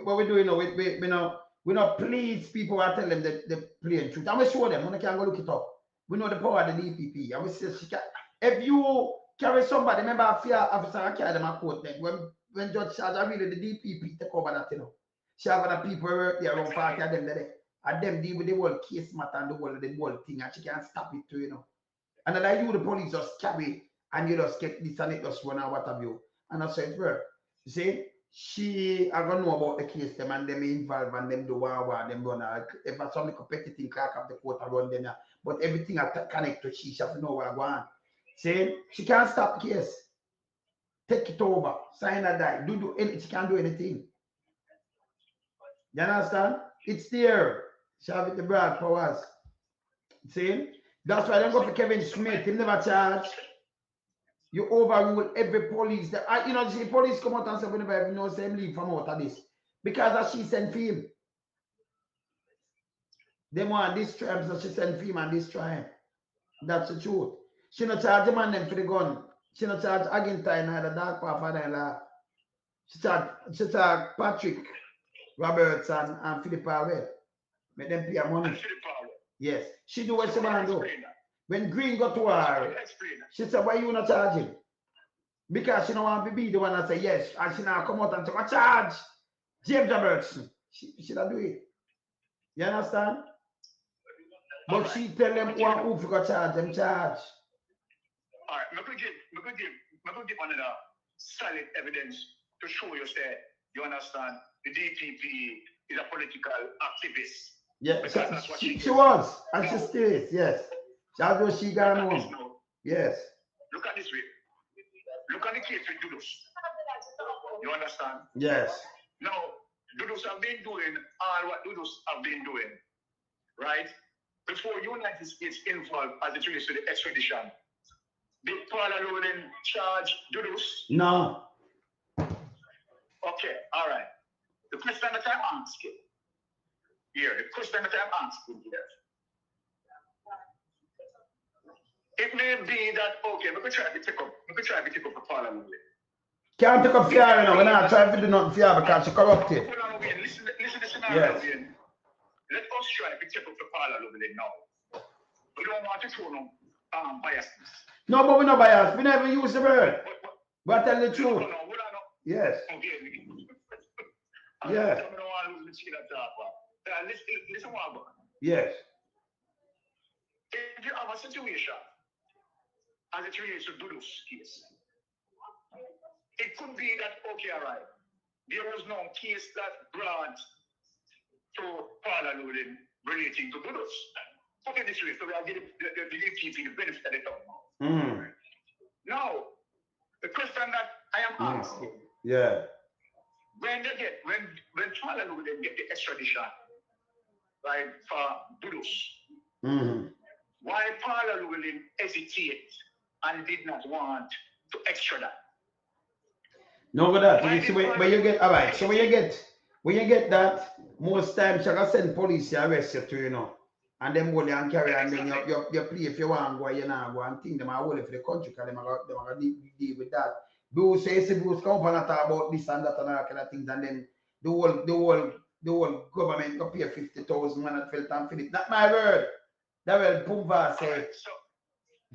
What we do, you know, we not please people and tell them the plain truth. And we show them when they can go look it up. We know the power of the DPP. And we say she can, if you carry somebody, remember a fear officer I carry them a court then. When Judge Charge really the DPP take over that, you know. She have other people work there around 40 of them there. And them deal with the whole case matter and the whole thing, and she can't stop it too, you know. And then you the police just carry and you just get this and it just run and what have you. And I said, well, you see, she I don't know about the case them and them involved and them do war them run if I some competitive clerk of the court around them, but everything I connect to she have to know what I want. See, she can't stop the case. Take it over, sign or die. Do anything, she can't do anything. You understand? It's there. She have it the broad powers. See? That's why I don't go for Kevin Smith, him never charge. You overrule every police. You know, the police come out and say, whenever you know, same leave from out of this. Because as she sent film. They want this tribe, so she sent film and this tribe. That's the truth. She not charge the man them for the gun. She not charge Argentine or the dark father. She charge Patrick Roberts and Philip Powell. Make them pay her money. Yes. She do what she want to do. When Green got to her, she said, why you not charging? Because she don't want to be the one that say yes. And she now come out and say, I charge James Robertson. She don't do it. You understand? But she tell them one who forgot charge them charge. All right, I'm going to give another solid evidence to show you say you understand the DPP is a political activist. Yeah, that's what she was, and she still is. Yes, that's what she got on. Yes. Look at this way. Look at the case with Dudus. You understand? Yes. Now, Dudus have been doing all what Dudus have been doing, right? Before United States involved as it relates to the extradition, did Paul Allen charge Dudus? No. Okay, all right. The question that I'm asking here, it may be that, okay, we could try to take up for Paul Allen. Can't take up fear, you know, we're not trying to do nothing fear because she corrupted. Listen to the scenario. Yes. Let us try to take up for Paul Allen now. We don't want to show no biasness. No, but we're not biased. We never use the word. But tell the truth. No, yes. Okay. Yeah. Listen what I'm going. Yes. If you have a situation as it relates to Dudus case, it could be that, okay, all right, there was no case that brought to Paul Allen relating to Dudus. Put it this way, so we are giving the DPP the benefit of the doubt. Now, the question that I am asking, yeah, when Paul Allen get the extradition, right, for Dudus, why Paul Allen hesitate and did not want to extradite? No, but that you see when you get all right. So when you get that, most times you can send police to arrest you too, you know. And them hold you and carry and then you play if you want to go, you know, go and think them are hold for the country because them are going to deal with that. Bruce says Bruce come and talk about this and that and all kind of things, and then the whole government go pay 50,000 man at Felton Philip. Not my word. That will Pumva say.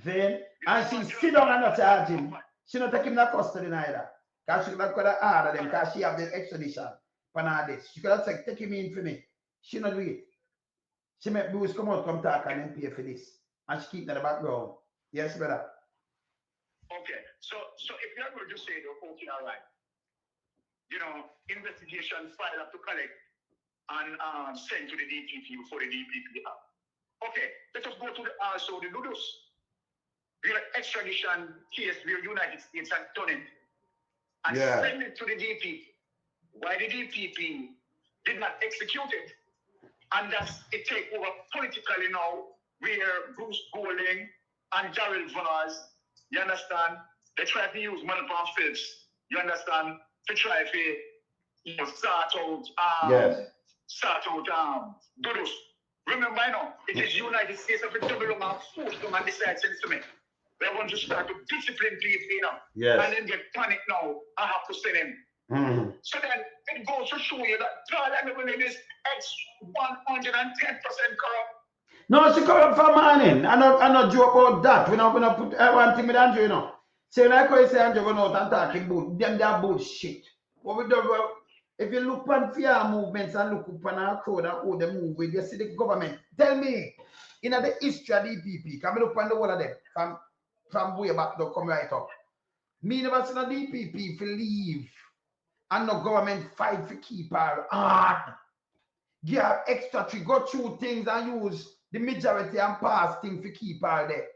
Then and she sit down and not charge him. She not take him to custody neither. Because she not gonna order them because she have the extradition. This. She could have said, take him in for me. She not do it. She make Bruce come out, come talk and then pay for this. And she keep in the background. Yes, brother. Okay. So if you're going to say, okay, all right. You know, investigation file up to collect and send to the DPP before the DPP have. Okay, let us go to the Dudus. The extradition case where United States had done it and send it to the DPP. Why the DPP did not execute it? And that's it take over politically now, where Bruce Golding and Darrell Vaz, you understand, they try to use Manapon Phillips, you understand, to try to start out Dudus. Remember, you know, it is United States of the double and force them and decide sense to me. They want to start to discipline people, you know. Yes. And then get panic now. I have to send him. So then it goes to show you that God Emily is 110% corrupt. No, she corrupt for morning. I'm not joke about that. We're not gonna put one thing with Andrew, you know. So like I say, Andrew going out and talking about them that bullshit. What we do, if you look on fear movements and look upon our crowd and how they move with, you see the government. Tell me, in the history of the DPP, can we look on the whole of them from way back to come right up. Me never seen a DPP for leave and no government fight for keep her hard. Give her extra to go through things and use the majority and pass things for keep her there.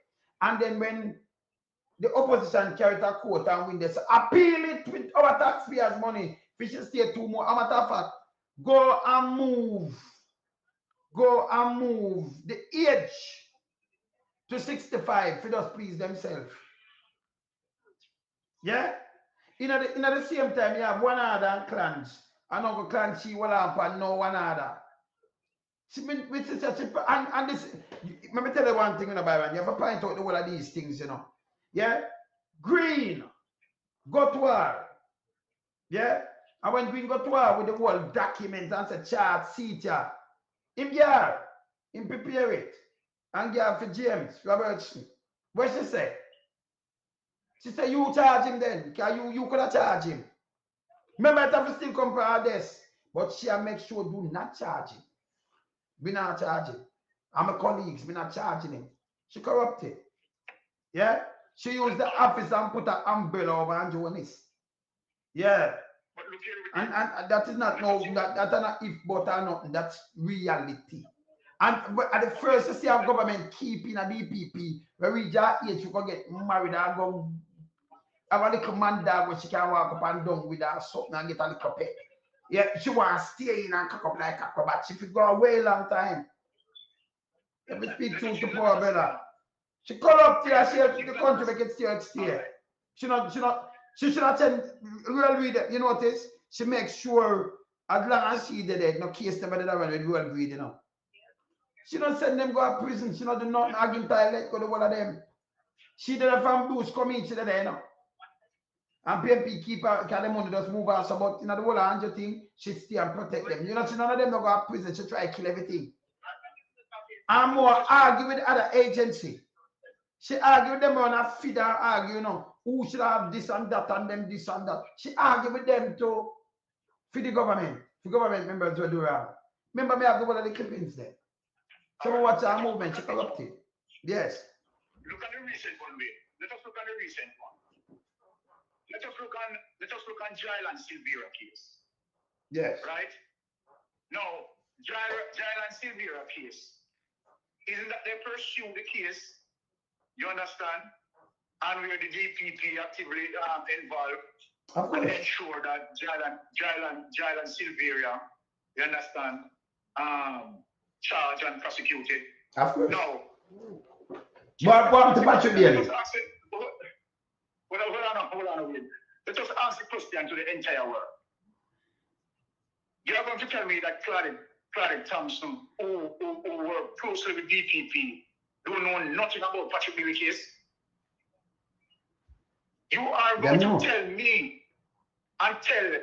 And then when the opposition carry to court and win this, appeal it with our taxpayers' money. We should stay 2 more. As a matter of fact, go and move the age to 65 for just please themselves. Yeah? In the same time, you have one other clans. Another clan she will have and no one other. She mean with such a and this let me tell you one thing in the Bible. You have to point out the whole of these things, you know. Yeah? Green, go to war. Yeah? And when Green go to war with the whole documents and say chart, see chart, him prepare it. And give for James Robertson. What she say? She said, you charge him then. Because you could have charged him. Remember, it have to still come for her desk. But she make sure do not charge him. We not charging. And my colleagues, we not charging him. She corrupted. Yeah? She used the office and put an umbrella over and Jonas. Yeah. And that is not no, that's not if but or nothing. That's reality. And at the first you see our government keeping a DPP, where we just age, you can get married and go have a little man dog where she can walk up and down with her something and get a little pet. Yeah, she want to stay in and cock up like a acrobat. She could go away a long time. Let me speak truth to poor brother. She corrupt here, she helps the country make it stay. She should not send real reader, you notice? She makes sure as long as she did it, no case never did run with real breed, you know. She don't send them go to prison, she not do nothing against let go to one of them. She did it from Bruce come in, she did it, you know. And PMP keep her, because the money just move on. So, but in the whole 100 thing, she stay and protect them. You know, none of them don't go to prison, she try to kill everything. And more argue with other agency. She argue with them on a feed and argue, you know, who should have this and that and them this and that. She argue with them to feed the government. The government members will do wrong. Remember me have the one of the clippings there. So watch our movement, she corrupted. Yes. Look at the recent one, babe. Let us look at the recent one. Let us look on Jail and Silvera case. Yes. Right? Now, Jail and Silvera case. Isn't that they pursue the case? You understand? And where the DPP actively involved and ensure that Jail and Silvera, you understand, charged and prosecuted. Of course. No. What the Patrick Daly? Hold on a minute. Let's just ask the question to the entire world. You're going to tell me that Claudette Thompson, who worked closely with DPP, don't know nothing about Patrick Daly case? You are going to tell me and tell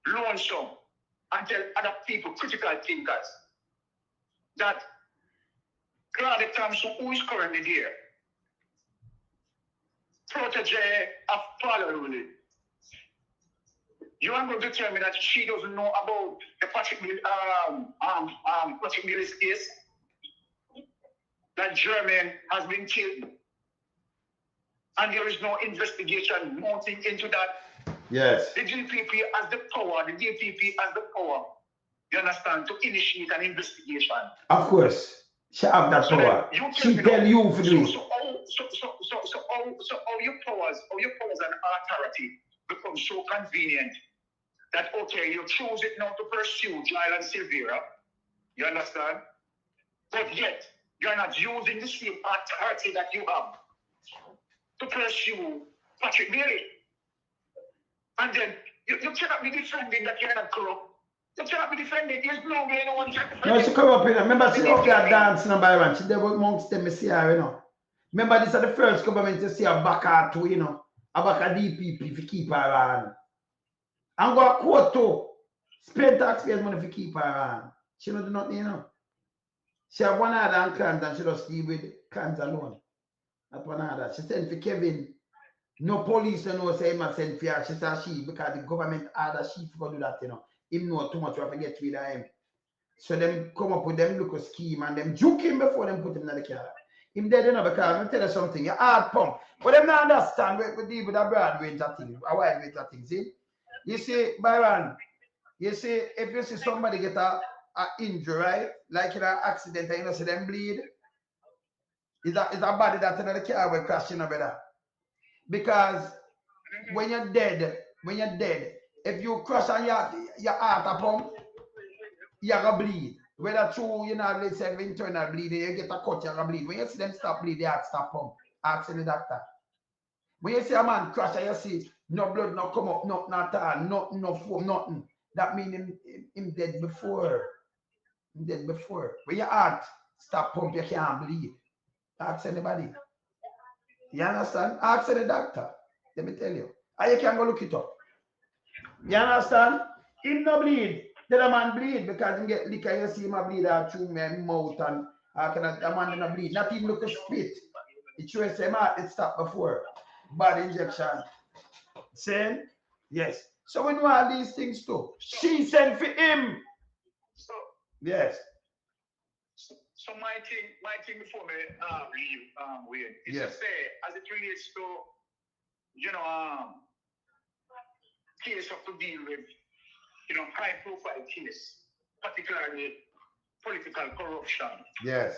Lonesome and tell other people, critical thinkers, that Claudette Thompson, who is currently there, protege of Paolo, you are going to tell me that she doesn't know about the Patrick Daly's case? That German has been killed and there is no investigation mounting into that. Yes. The DPP has the power, you understand, to initiate an investigation. Of course. She have that power. She tell you for doing. So all your powers and authority become so convenient that, okay, you choose it now to pursue Jail and Silvera, you understand? But yet, you're not using the same authority that you have to pursue Patrick Daly. And then, you cannot be defending that you're not corrupt. You cannot be defending. There's no way no one can defend. No, she corrupt, you know. Remember, she up there dancing on Byron. She there amongst them, you see her, you know. Remember, this is the first government to see her back out to, you know, a back at DPP to keep her on. And go a court too. Spend taxpayers' money to keep her on. She don't do nothing, you know. She have one other and clans and she just deal with clans alone. That's one other. She sent for Kevin. No police don't know say him a send for her. She said she because the government order she to do that, you know. Him know too much, we have to get rid of him. So them come up with them look a scheme and them juke him before them put him in the car. Him dead, you know, because I'm tell you something, you hard pump. But them not understand we deal with a broad range of things, a wide range of things, see? You see, Byron, you see, if you see somebody get a injury, right? Like in an accident and you know see them bleed, it's a body that's in the car will crash, you know, brother. Because when you're dead, if you crash on your heart a pump, you're going to bleed. Whether through, you know, let's say internal bleeding, you get a cut, you're going to bleed. When you see them stop bleeding, they have to stop pump. Ask the doctor. When you see a man crash and you see no blood, no come up, nothing at all, nothing, no foam, nothing. That means him dead before. Him dead before. When your heart stop pump, you can't bleed. Ask anybody. You understand? Ask the doctor. Let me tell you. And you can go look it up. You understand? Him no bleed. The man bleed because he get liquor. You see him bleed out through my mouth and the man no bleed. Not even look a spit. It shows him heart it stopped before. Bad injection. Same? Yes. So we know all these things too. She sent for him. So yes. So my thing before me leave Wayne is yes. to say as it relates to case of to deal with high profile case, particularly political corruption. Yes.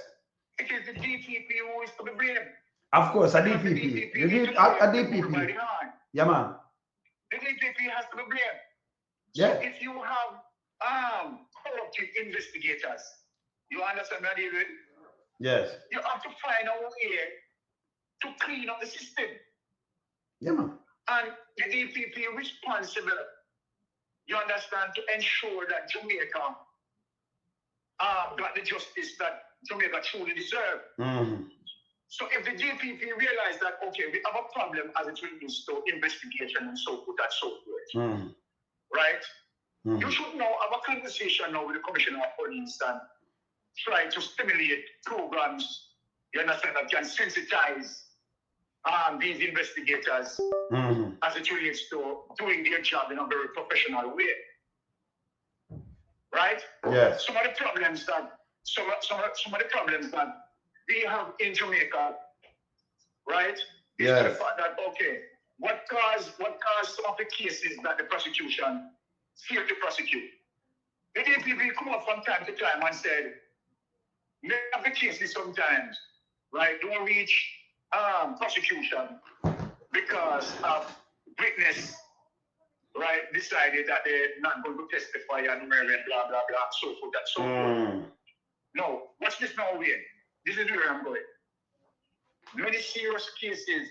It is the DPP who is to be blamed. Of course, a DPP. You need a DPP. Yeah, man. The DPP has to be blamed. Yeah. So if you have corrupted investigators, you understand what I mean? Yes. You have to find a way to clean up the system. Yeah, man. And the DPP responsible, you understand, to ensure that Jamaica got the justice that Jamaica truly deserves. Mm-hmm. So if the DPP realize that, okay, we have a problem as it relates to investigation and so forth and so forth, mm-hmm. right? Mm-hmm. You should now have a conversation now with the Commissioner of Police and try to stimulate programs, you understand, that can sensitize these investigators mm-hmm. as it relates to doing their job in a very professional way. Right? Yes. Some of the problems that we have in Jamaica, right? Is yes. the fact that okay, what caused some of the cases that the prosecution failed to prosecute? The DPP come up from time to time and said, many of the cases sometimes, right, don't reach prosecution because of witness, right, decided that they're not going to testify and blah, blah, blah, so forth and so forth. No, watch this now, Wayne. This is where I'm going. Many serious cases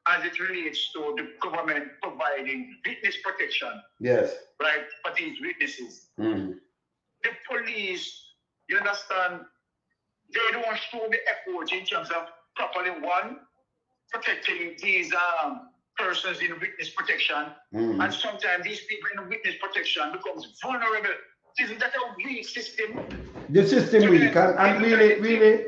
as it relates to the government providing witness protection. Yes. Right, for these witnesses. Mm-hmm. The police, you understand, they don't show the effort in terms of properly, one, protecting these persons in witness protection. Mm-hmm. And sometimes these people in witness protection becomes vulnerable. Isn't that a weak system? The system weak, and really,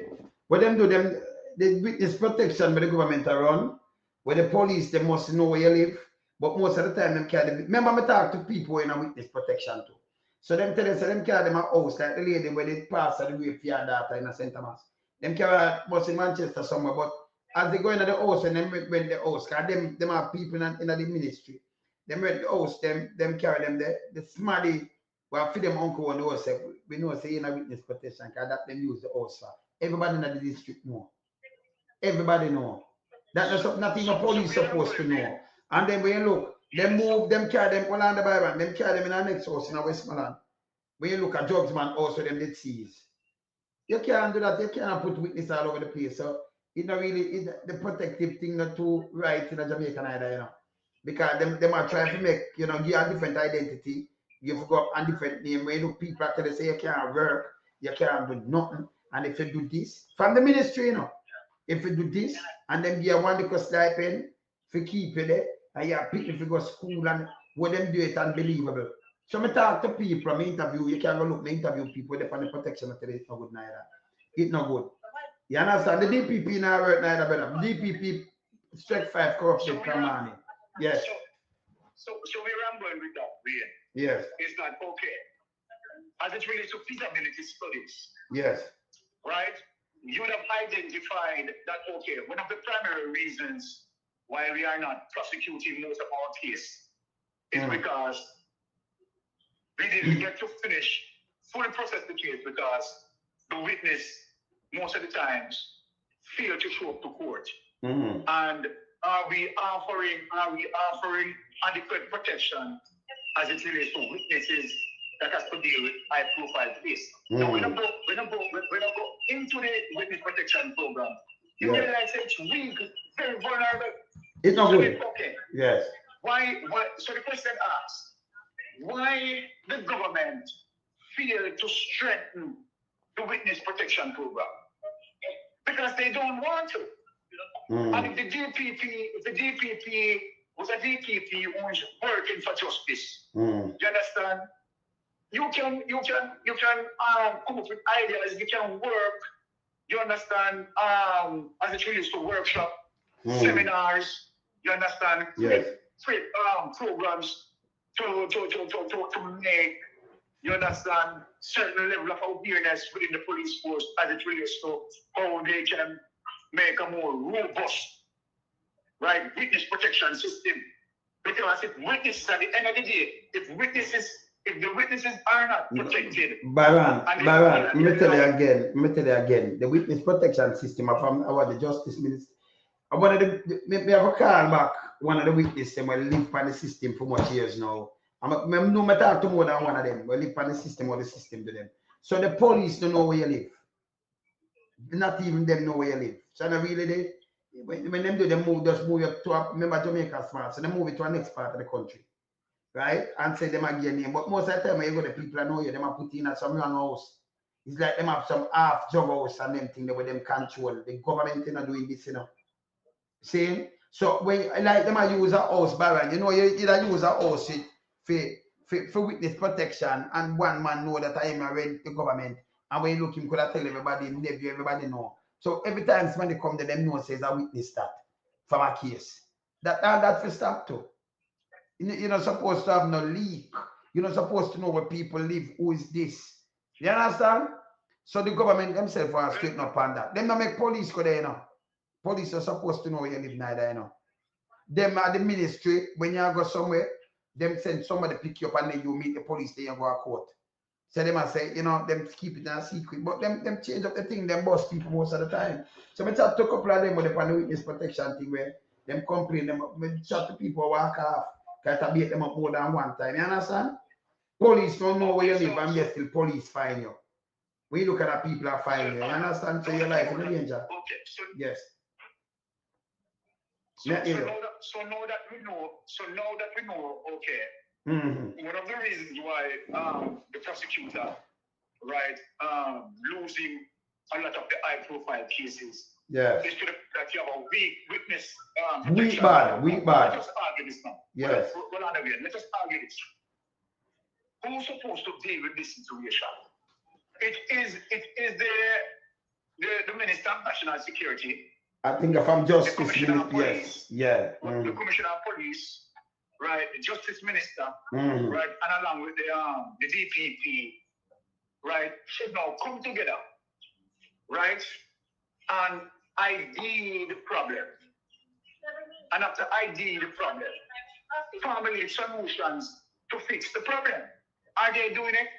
what them do, the witness protection by the government around, where the police, they must know where you live, but most of the time, them carry, remember I talk to people in a witness protection too. So them tell us, them carry them a house, like the lady where they pass the rape for your daughter in a St. Thomas. Them carry bus in Manchester somewhere, but as they go into the house and them rent the house, because them are people in the ministry. Them rent the house, them carry them the smarty. Well, for them uncle on the house, we know say in a witness protection, because that them use the house for. Everybody in the district know. Everybody know. That's nothing the police supposed to know. And then when you look, they move, them carry them all on the Bible, them carry them in the next house in Westmoreland. When you look at Jugsman, also them did seize. You can't do that, you can't put witness all over the place. So it's not really the protective thing not too right in the Jamaican either, you know. Because them are trying to make, you know, give a different identity. You've got a different name. When you look people actually say you can't work, you can't do nothing. And if you do this, from the ministry, you know, if you do this, and then you want to go stipend, if you keep it there, and you have people if you go to school, and what them do it unbelievable. So I talk to people, I interview, you can't go look, I interview people, they find the protection of it's not good neither. It's not good. You understand? The DPP now work neither, brother. DPP strike 5 corrupted per money. Yes. So we're rambling with that, Wayne. Yes. It's like, okay, as it relates to feasibility studies. Yes. Right? You would have identified that, okay, one of the primary reasons why we are not prosecuting most of our case is because we didn't get to fully process the case because the witness, most of the times, failed to show up to court. Mm-hmm. And are we offering adequate protection as it relates to witnesses that has to deal with high-profile case? Mm-hmm. Now, when I go into the witness protection program, you realize it's weak, very vulnerable. It's not So good. okay. Yes. Why? So the question asks, why the government failed to strengthen the witness protection program? Because they don't want to. And if the DPP was a DPP who's working for justice, you understand? You can come up with ideas. You can work. You understand? As it relates to workshop, seminars. You understand? Yes. Programs to make, you understand, certain level of awareness within the police force as it relates to how they can make a more robust, right, witness protection system. Because if witnesses, at the end of the day, if the witnesses are not protected. Baron, let me tell you again, the witness protection system from the justice minister. I wanted to maybe have a call back one of the witnesses who live on the system for much years now. I no talk to more than one of them. We live on the system or the system to them. So the police don't know where you live. Not even them know where you live. So not really they when them do, they just move you to remember Jamaica smart. So they move it to the next part of the country. Right? And say them again name. But most of the time when you go the people know you, them are put in at some young house. It's like them have some half job house and them thing that with them control. The government is not doing this, you know. See? So when like them I use a house, Baron, you know, you use a house for witness protection, and one man know that I am already the government, and when you look him could have tell everybody, nephew, everybody know. So every time somebody come to them know says I witness that from a case. That for stop too. You're not supposed to have no leak. You're not supposed to know where people live. Who is this? You understand? So the government themselves are straighten up on that. Them not make police go there, you know. Police are supposed to know where you live neither, you know. Them at the ministry, when you go somewhere, them send somebody pick you up and then you meet the police there and go to court. So them I say, you know, them keep it a secret. But them change up the thing, them boss people most of the time. So I chat to a couple of them with the witness protection thing where them complain, them chat to people walk off, because I beat them up more than one time. You understand? Police don't know where you live and yet still police find you. When you look at the people are finding you, you understand? So your life in danger. Okay, so yes. So now that we know, okay. One of the reasons why the prosecutor, right, losing a lot of the high-profile cases, yes, is that you have a weak witness. Weak bad. Let us argue this now. Yes. Well, let us argue this. Who's supposed to deal with this situation? It is the Minister of National Security. I think from Justice Minister, yes, yeah. The Commissioner of Police, right? The Justice Minister, right? And along with the DPP, right? Should now come together, right? And ID the problem. And after ID the problem, formulate solutions to fix the problem. Are they doing it?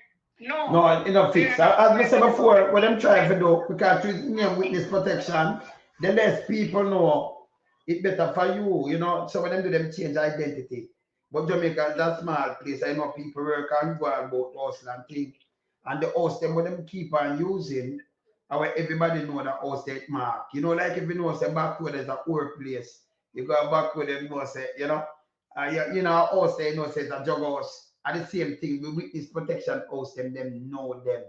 No. No, it's not fixed. As I said before, what I'm trying to do, because with witness protection, the less people know, it's better for you, you know. So when them do them change identity. But Jamaica is a small place. I know people work and go about house and things. And the house them when them keep on using, where everybody know the house that mark. You know, like if you know say backward there's a workplace. You go backward them know say, you know, you know, house they know say it's a jug house. And the same thing, the witness protection house them know them.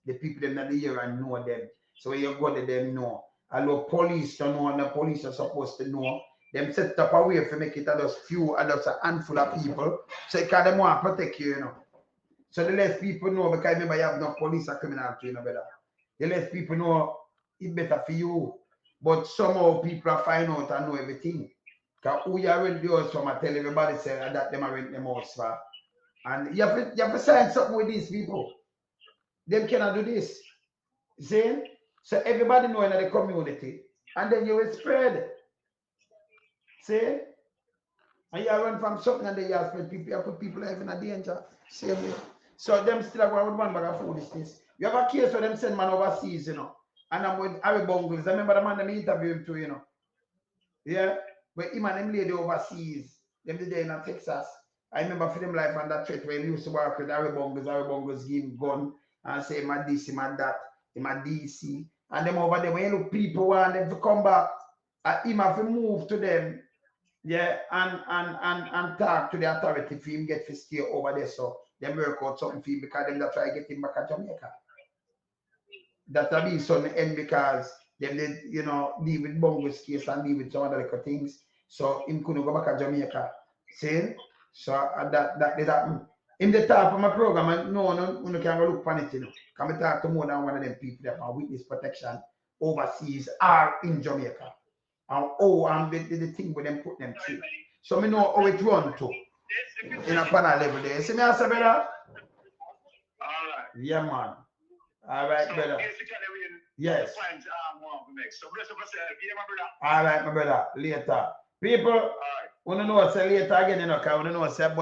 The people them that here and know them. So when you go to them know. Although police don't know and the police are supposed to know, them set up a way to make it a just few and just a handful of people. So it can them want to protect you, you know. So the less people know, because remember you have no police or criminal to you know better. The less people know, it's better for you. But somehow people are find out and know everything. Because who you rent the house from, I tell everybody say that them are rent them house for. And you have to sign something with these people. Them cannot do this. See? So everybody know in the community. And then you will spread. See? And you run from something and then you spread people, you put people life in a danger. Same way. So them still are with one bag of foolishness. You have a case where them send man overseas, you know. And I'm with Harry Bungles. I remember the man that me interview him too, you know. Yeah? But him and them lady overseas. Them the day in Texas. I remember for them life on that trip where he used to work with Harry Bungles give him gun and say him a this, him a that, him a DC. And them over there, when you look people want them to come back, him have to move to them Yeah, and talk to the authority for him get to stay over there, so them work out something for him because them that try to get him back to Jamaica. That'll be some end because them did, you know, deal with Bongo's case and deal with some other little things. So him couldn't go back to Jamaica. See? So that did happen. In the top of my program, and no can go look on it, you know. Can we talk to more than one of them people that are witness protection overseas or in Jamaica. And the thing with them put them through. So me know how it run to in a panel level there. See me answer, brother? All right. Yeah, man. All right, So brother. basically, Yes. point next. So bless up yourself, yeah, my brother. All right, my brother. Later. People, All right. want to know say later again, you know, because want to know say boy.